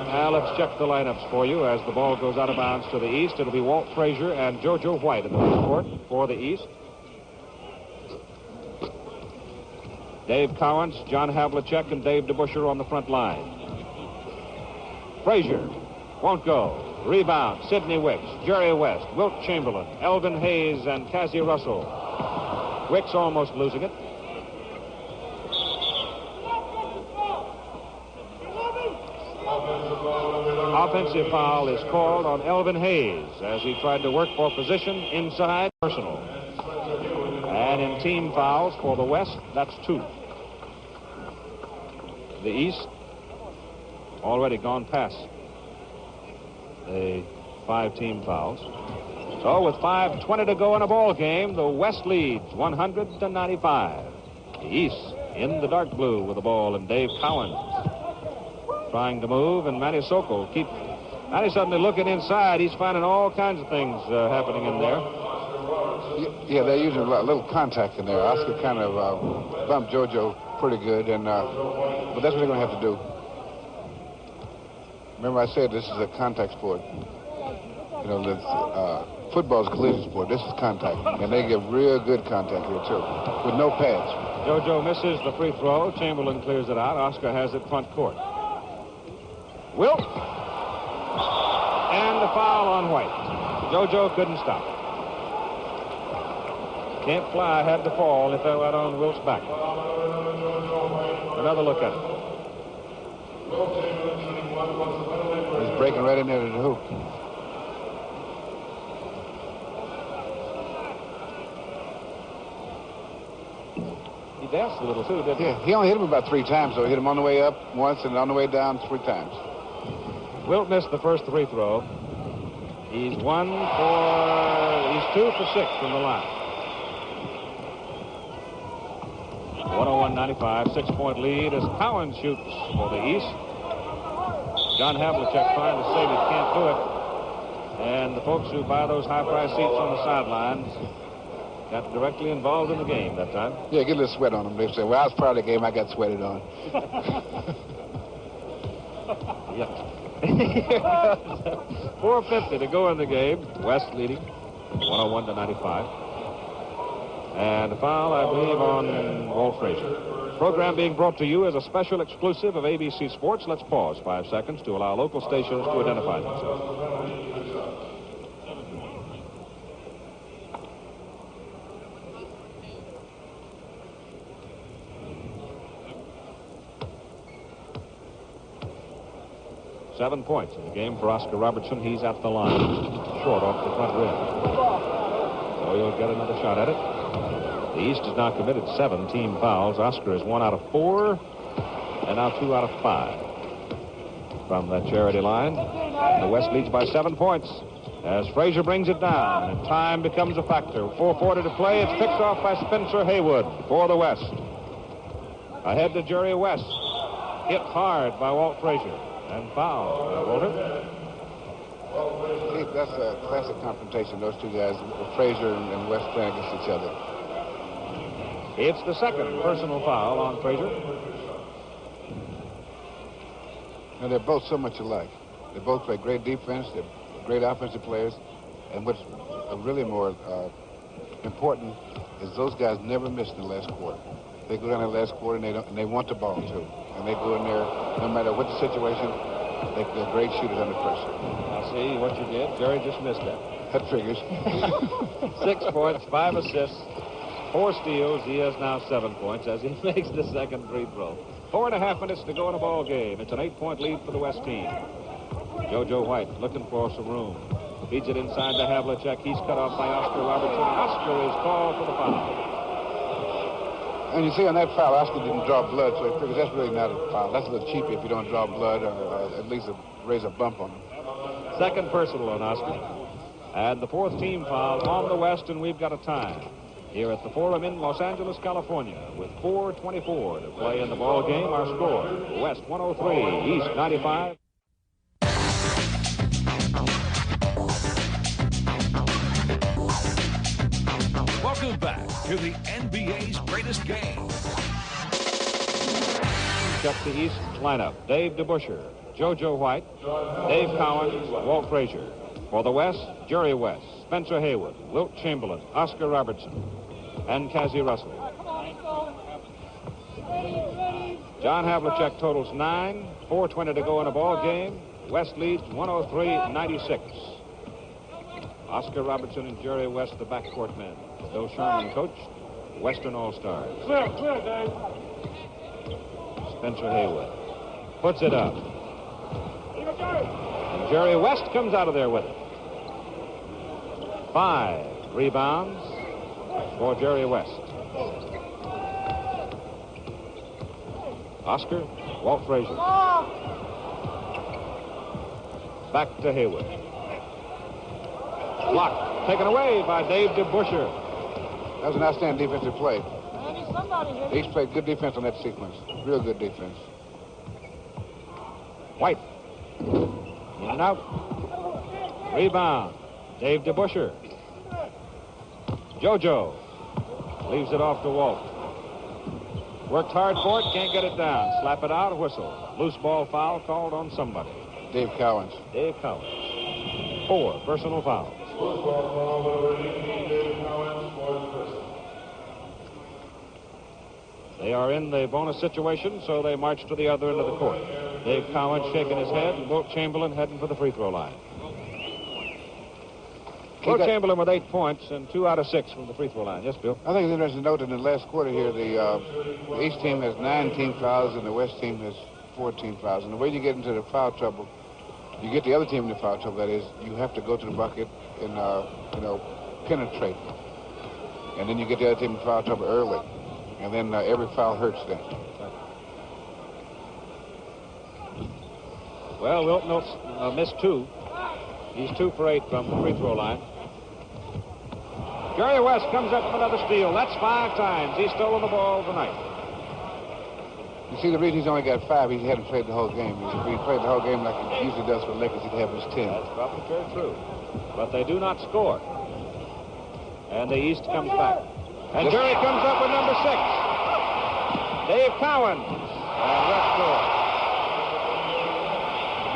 Now let's check the lineups for you as the ball goes out of bounds to the East. It'll be Walt Frazier and JoJo White in the court for the East. Dave Cowens, John Havlicek, and Dave DeBuscher on the front line. Frazier won't go. Rebound, Sidney Wicks, Jerry West, Wilt Chamberlain, Elvin Hayes, and Cassie Russell. Wicks almost losing it. Offensive foul is called on Elvin Hayes as he tried to work for position inside personal. And in team fouls for the West, that's 2. The East already gone past the 5 team fouls. So with 5:20 to go in a ball game, the West leads 100-95. The East in the dark blue with the ball, and Dave Cowens trying to move, and Manny Sokol Manny suddenly looking inside. He's finding all kinds of things happening in there. Yeah, they're using a little contact in there. Oscar kind of bumped JoJo pretty good, and but that's what they're going to have to do. Remember, I said this is a contact sport. You know, football is a collision sport. This is contact, and they give real good contact here too, with no pads. JoJo misses the free throw. Chamberlain clears it out. Oscar has it front court. Wilt. And the foul on White. JoJo couldn't stop. Can't fly, had to fall. It fell right on Wilt's back. Another look at it. He's breaking right in there to the hoop. He danced a little, too, didn't he? Yeah, he only hit him about 3 times, so he hit him on the way up once and on the way down 3 times. Wilt missed the first free throw. He's 2 for 6 from the line. 101-95, 6-point lead as Cowan shoots for the East. John Havlicek trying to save it, can't do it. And the folks who buy those high-price seats on the sidelines got directly involved in the game that time. Yeah, get a little sweat on them. They say, well, I was part of the game. I got sweated on. Yeah. 4:50 to go in the game. West leading 101-95. And a foul, I believe, on Walt Frazier. Program being brought to you as a special exclusive of ABC Sports. Let's pause 5 seconds to allow local stations to identify themselves. Seven points in the game for Oscar Robertson. He's at the line. Short off the front rim. So he'll get another shot at it. The East has now committed 7 team fouls. Oscar is 1 out of 4, and now 2 out of 5 from that charity line. The West leads by 7 points as Frazier brings it down, and time becomes a factor. 4:40 to play. It's picked off by Spencer Haywood for the West. Ahead to Jerry West. Hit hard by Walt Frazier. And foul, Walter. See, that's a classic confrontation, those two guys, Frazier and West playing against each other. It's the second personal foul on Frazier. Now, they're both so much alike. They both play great defense. They're great offensive players. And what's really more important is those guys never miss in the last quarter. They go down in the last quarter, and they want the ball, too. And they go in there, no matter what the situation, they're great shooters under pressure. I see what you did. Jerry just missed that. That figures. 6 points, 5 assists, 4 steals. He has now 7 points as he makes the second free throw. 4.5 minutes to go in a ball game. It's an 8-point lead for the West team. JoJo White looking for some room. Feeds it inside to Havlicek. He's cut off by Oscar Robertson. Oscar is called for the foul. And you see on that foul, Oscar didn't draw blood, so he figures that's really not a foul. That's a little cheap if you don't draw blood or at least raise a bump on him. Second personal on Oscar. And the 4th team foul on the West, and we've got a tie here at the Forum in Los Angeles, California, with 4:24 to play in the ball game. Our score, West 103, East 95. Welcome back to the NBA's greatest game. Check the East lineup. Dave DeBusschere, JoJo White, Dave Cowan, Walt Frazier. For the West, Jerry West, Spencer Haywood, Wilt Chamberlain, Oscar Robertson, and Cassie Russell. John Havlicek totals 9, 4:20 to go in a ball game. West leads 103-96. Oscar Robertson and Jerry West, the backcourt men. Bill Sherman coached Western All-Stars. Clear, Dave. Spencer Haywood puts it up. And Jerry West comes out of there with it. 5 rebounds for Jerry West. Oscar, Walt Frazier. Back to Haywood. Blocked, taken away by Dave DeBusschere. That was an outstanding defensive play. Man, somebody hit East played good defense on that sequence. Real good defense. White. In and out. Rebound. Dave DeBusschere. JoJo leaves it off to Walt. Worked hard for it, can't get it down. Slap it out, whistle. Loose ball foul called on somebody. Dave Cowens. Dave Cowens. 4 personal fouls. They are in the bonus situation, so they march to the other end of the court. Dave Cowens shaking his head, and Wilt Chamberlain heading for the free throw line. Wilt Chamberlain with 8 points and 2 out of 6 from the free throw line. Yes, Bill? I think it's interesting to note that in the last quarter here, the East team has 9 team fouls and the West team has 14 fouls. And the way you get into the foul trouble, you get the other team in the foul trouble, that is, you have to go to the bucket and, penetrate. And then you get the other team in foul trouble early. And then every foul hurts then. Well, Wilt missed 2. He's 2 for 8 from the free throw line. Jerry West comes up with another steal. That's 5 times. He's stolen the ball tonight. You see, the reason he's only got 5, he hadn't played the whole game. If he played the whole game like he usually does for the Lakers, he'd have his 10. That's probably very true. But they do not score. And the East comes back. And Jerry comes up with number 6. Dave Cowens. And West scores.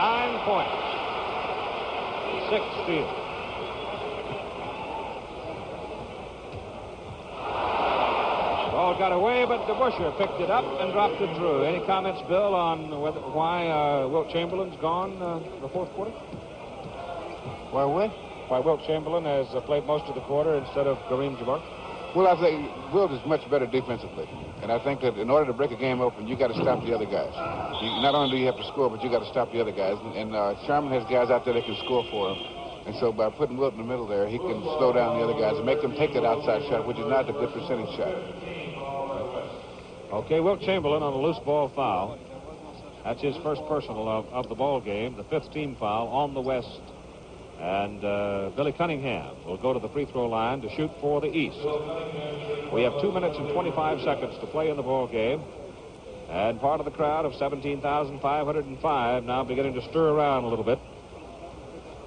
9 points. 6 steals. Ball got away, but DeBusschere picked it up and dropped it through. Any comments, Bill, on why Wilt Chamberlain's gone the fourth quarter? Why what? Why Wilt Chamberlain has played most of the quarter instead of Kareem Jabbar? Well, I think Wilt is much better defensively. And I think that in order to break a game open, you got to stop the other guys. Not only do you have to score, but you got to stop the other guys. And Sharman has guys out there that can score for him. And so by putting Wilt in the middle there, he can slow down the other guys and make them take that outside shot, which is not a good percentage shot. Okay, Wilt Chamberlain on a loose ball foul. That's his first personal of the ball game. The 5th team foul on the West. And Billy Cunningham will go to the free throw line to shoot for the East. We have 2 minutes and 25 seconds to play in the ball game. And part of the crowd of 17,505 now beginning to stir around a little bit.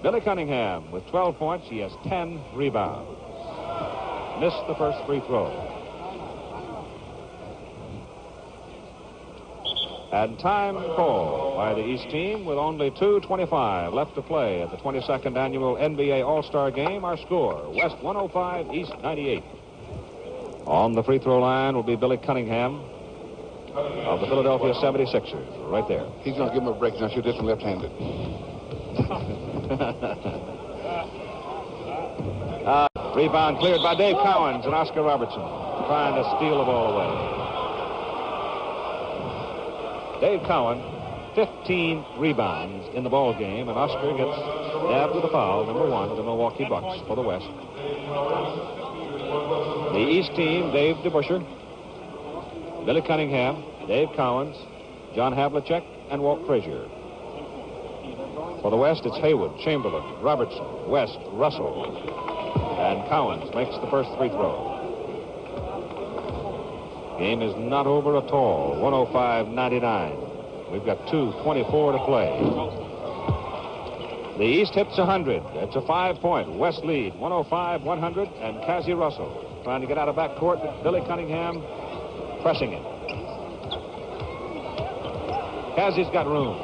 Billy Cunningham with 12 points. He has 10 rebounds. Missed the first free throw. And time called by the East team with only 2:25 left to play at the 22nd annual NBA All-Star Game. Our score, West 105, East 98. On the free throw line will be Billy Cunningham of the Philadelphia 76ers, right there. He's going to give him a break. He's going to shoot this one left-handed. Rebound cleared by Dave Cowens and Oscar Robertson trying to steal the ball away. Dave Cowens, 15 rebounds in the ball game, and Oscar gets nabbed with a foul, number 1, to the Milwaukee Bucks for the West. The East team, Dave DeBusschere, Billy Cunningham, Dave Cowens, John Havlicek, and Walt Frazier. For the West, it's Haywood, Chamberlain, Robertson, West, Russell, and Cowens makes the first free throw. Game is not over at all. 105-99. We've got 2:24 to play. The East hits 100. It's a 5-point West lead. 105-100, and Cassie Russell trying to get out of backcourt. Billy Cunningham pressing it. Cassie's got room.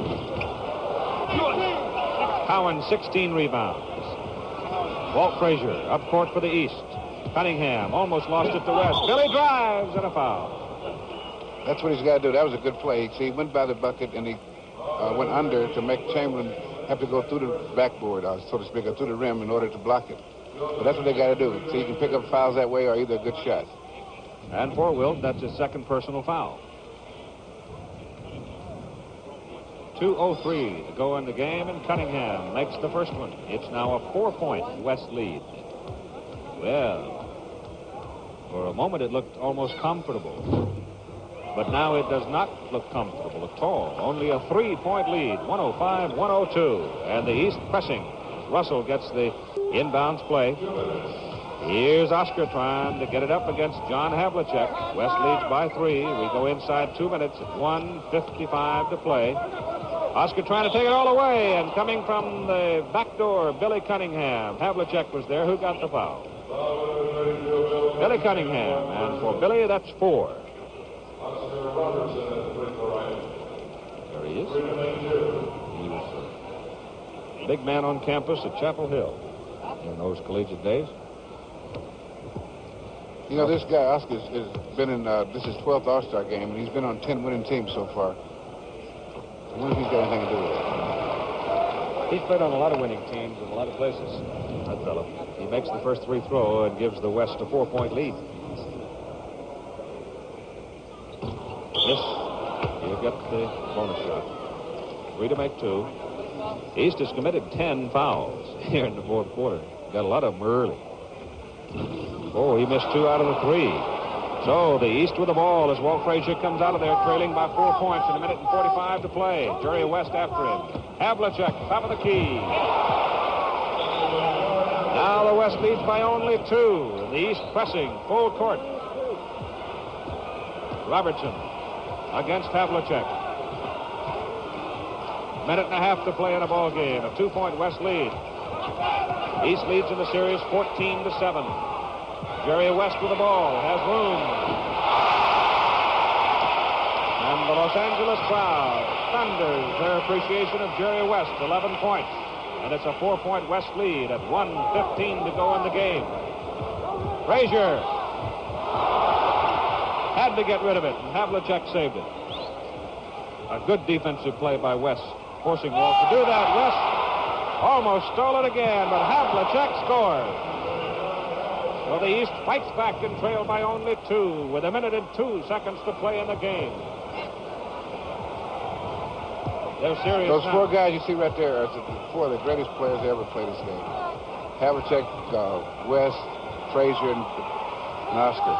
Cowens, 16 rebounds. Walt Frazier up court for the East. Cunningham almost lost it to West. Billy drives and a foul. That's what he's got to do. That was a good play. See, he went by the bucket and he went under to make Chamberlain have to go through the backboard, so to speak, or through the rim in order to block it. But that's what they got to do. So you can pick up fouls that way or either a good shot. And for Wilt, that's his second personal foul. 2:03 to go in the game, and Cunningham makes the first one. It's now a 4-point West lead. Well, for a moment it looked almost comfortable. But now it does not look comfortable at all. Only a 3-point lead, 105-102. And the East pressing. Russell gets the inbounds play. Here's Oscar trying to get it up against John Havlicek. West leads by 3. We go inside 2 minutes at 1:55 to play. Oscar trying to take it all away, and coming from the back door, Billy Cunningham. Havlicek was there. Who got the foul? Billy Cunningham. And for Billy, that's 4. There he is. He was a big man on campus at Chapel Hill in those collegiate days. You know, this guy, Oscar, has been in, this is his 12th All-Star game, and he's been on 10 winning teams so far. I wonder if he's got anything to do with it. He's played on a lot of winning teams in a lot of places, that fellow. He makes the first free throw and gives the West a 4-point lead. Yes, you get the bonus shot. 3 to make 2. East has committed 10 fouls here in the fourth quarter. Got a lot of them early. Oh, he missed 2 out of the 3. So the East with the ball as Walt Frazier comes out of there trailing by 4 points in 1:45 to play. Jerry West after him. Havlicek, top of the key. Now the West leads by only 2. And the East pressing full court. Robertson against Havlicek. 1.5 to play in a ball game. A 2-point West lead. East leads in the series 14-7. Jerry West with the ball, has room. And the Los Angeles crowd thunders their appreciation of Jerry West, 11 points. And it's a 4-point West lead at 1:15 to go in the game. Frazier had to get rid of it, and Havlicek saved it. A good defensive play by West, forcing Walt to do that. West almost stole it again, but Havlicek scores. So the East fights back and trail by only 2 with 1:02 to play in the game. They're serious. Those now. 4 guys you see right there are 4 of the greatest players ever played this game. Havlicek, West, Frazier, and Oscar.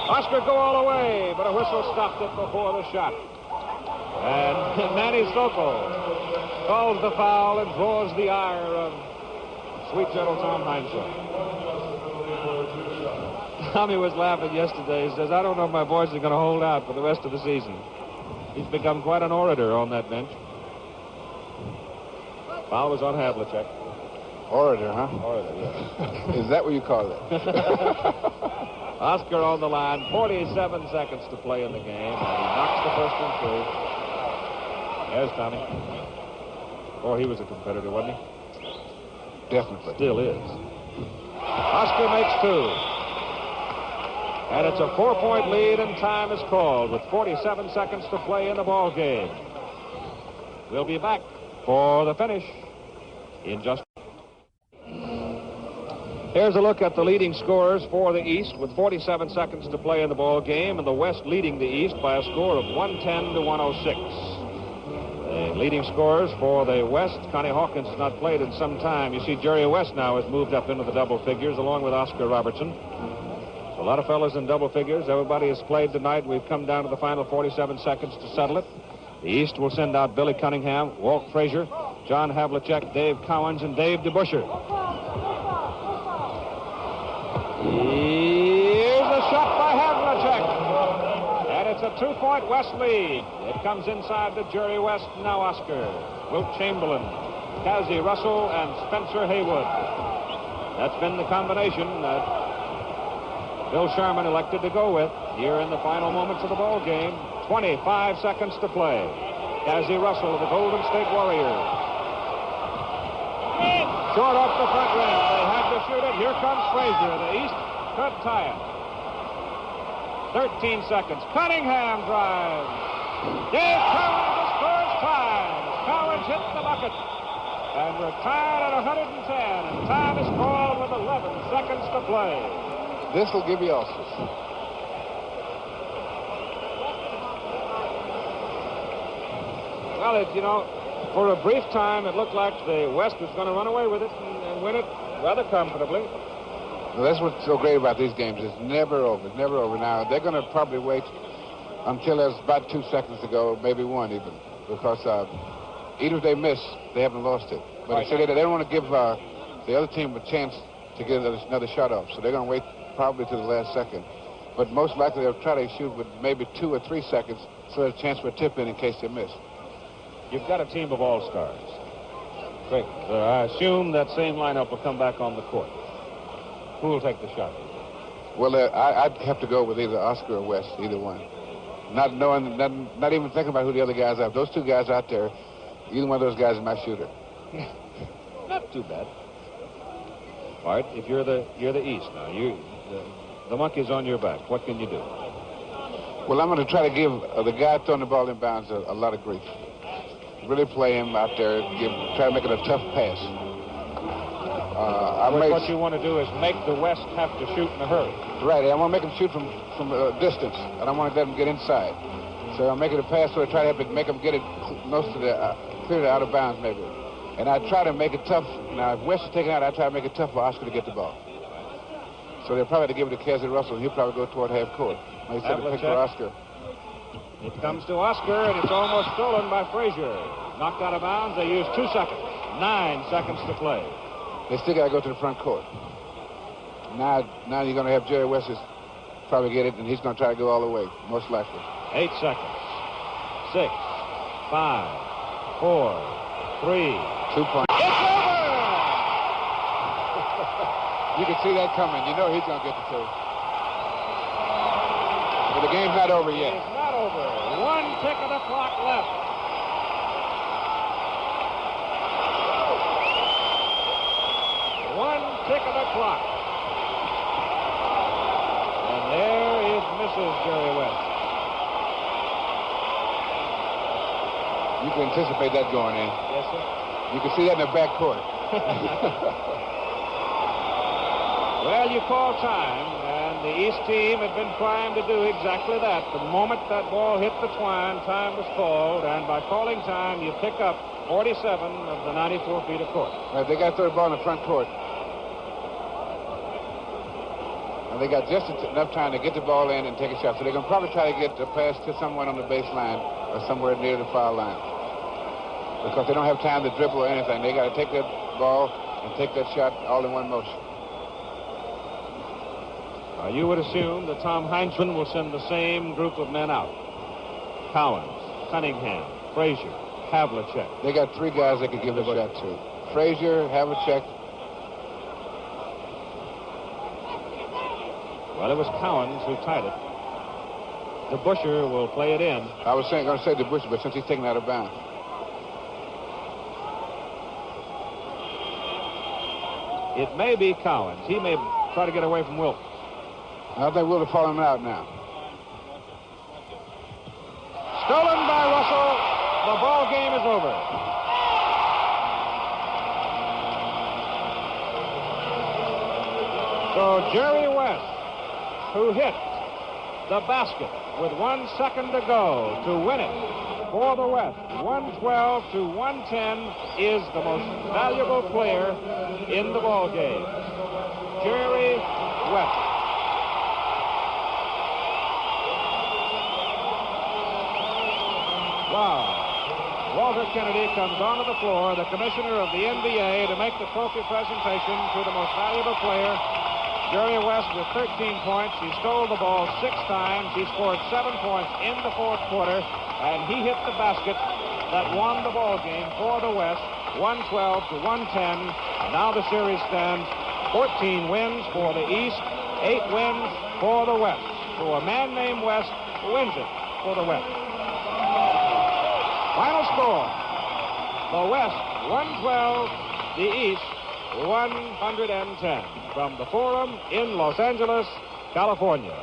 Oscar go all the way, but a whistle stopped it before the shot. And Manny Sokol calls the foul and draws the ire of sweet gentle Tom Heinsohn. Tommy was laughing yesterday. He says, I don't know if my boys are going to hold out for the rest of the season. He's become quite an orator on that bench. Foul was on Havlicek. Orator, huh? Orator, yeah. Is that what you call it? Oscar on the line, 47 seconds to play in the game, and he knocks the first one through. There's Tommy. Oh, he was a competitor, wasn't he? Definitely. Still is. Oscar makes 2. And it's a 4-point lead, and time is called with 47 seconds to play in the ball game. We'll be back for the finish in just. Here's a look at the leading scorers for the East with 47 seconds to play in the ball game, and the West leading the East by a score of 110 to 106. The leading scorers for the West, Connie Hawkins has not played in some time. You see Jerry West now has moved up into the double figures along with Oscar Robertson. A lot of fellas in double figures. Everybody has played tonight. We've come down to the final 47 seconds to settle it. The East will send out Billy Cunningham, Walt Frazier, John Havlicek, Dave Cowens, and Dave DeBuscher. Here's a shot by Havlicek. And it's a 2-point West lead. It comes inside to Jerry West, now Oscar, Wilt Chamberlain, Cassie Russell, and Spencer Haywood. That's been the combination that Bill Sherman elected to go with here in the final moments of the ball game. 25 seconds to play. Cassie Russell of the Golden State Warriors. Short off the front rim. They had to shoot it. Here comes Frazier. The East could tie it. 13 seconds. Cunningham drives. Dave Cowens scores 5. Cowens hits the bucket. And we're tied at 110. And time is called with 11 seconds to play. This will give you ulcers. Well, for a brief time, it looked like the West was going to run away with it and win it rather comfortably. Well, that's what's so great about these games. It's never over. It's never over. Now, they're going to probably wait until there's about 2 seconds to go, maybe 1 even, because even if they miss, they haven't lost it. But Right. so they don't want to give the other team a chance to get another shot off, so they're going to wait probably to the last second. But most likely they'll try to shoot with maybe 2 or 3 seconds so there's a chance for a tip-in case they miss. You've got a team of all-stars. Great. I assume that same lineup will come back on the court. Who will take the shot? Well, I'd have to go with either Oscar or West, either one. Not knowing, not even thinking about who the other guys are. Those two guys out there, either one of those guys is my shooter. Not too bad. Art, if you're the East now, the monkey's on your back. What can you do? Well, I'm going to try to give the guy throwing the ball inbounds a lot of grief. Really play him out there, try to make it a tough pass. What you want to do is make the West have to shoot in a hurry. Right, I want to make him shoot from a distance. I don't want to let him get inside. So I'm making a pass where I try to make him get it close to clear it out of bounds maybe. And I try to make it tough. Now, if West is taken out, I try to make it tough for Oscar to get the ball. So they'll probably have to give it to Casey Russell. He'll probably go toward half court. He said to pick for Oscar. It comes to Oscar, and it's almost stolen by Frazier. Knocked out of bounds. They use 2 seconds. 9 seconds to play. They still got to go to the front court. Now you're going to have Jerry West probably get it, and he's going to try to go all the way, most likely. 8 seconds. 6, 5, 4, 3. 2 points. It's over! You can see that coming. You know he's going to get the two. But the game's not over yet. It's not over. 1 tick of the clock left. 1 tick of the clock. And there is Mrs. Jerry West. You can anticipate that going in. Yes, sir. You can see that in the back court. Well, you call time, and the East team had been trying to do exactly that. The moment that ball hit the twine, time was called, and by calling time, you pick up 47 of the 94 feet of court. Right, they got to throw the ball in the front court. And they got just enough time to get the ball in and take a shot. So they're going to probably try to get the pass to someone on the baseline or somewhere near the foul line. Because they don't have time to dribble or anything. They got to take that ball and take that shot all in one motion. You would assume that Tom Heinzman will send the same group of men out. Collins, Cunningham, Frazier, Havlicek. They got 3 guys they could give a shot to. Frazier, Havlicek. Well, it was Collins who tied it. DeBuscher will play it in. I was going to say DeBuscher, but since he's taken out of bounds. It may be Collins. He may try to get away from Wilt. I think Wilt will follow him out now. Stolen by Russell. The ball game is over. So Jerry West, who hit the basket with 1 second to go to win it for the West, 112 to 110, is the most valuable player in the ball game. Jerry West. Wow. Walter Kennedy comes onto the floor, the commissioner of the NBA, to make the trophy presentation to the most valuable player. Jerry West with 13 points. He stole the ball 6 times. He scored 7 points in the 4th quarter, and he hit the basket that won the ball game for the West, 112 to 110. And now the series stands 14 wins for the East, 8 wins for the West. So a man named West wins it for the West. Final score: the West 112, the East 110. From the Forum in Los Angeles, California.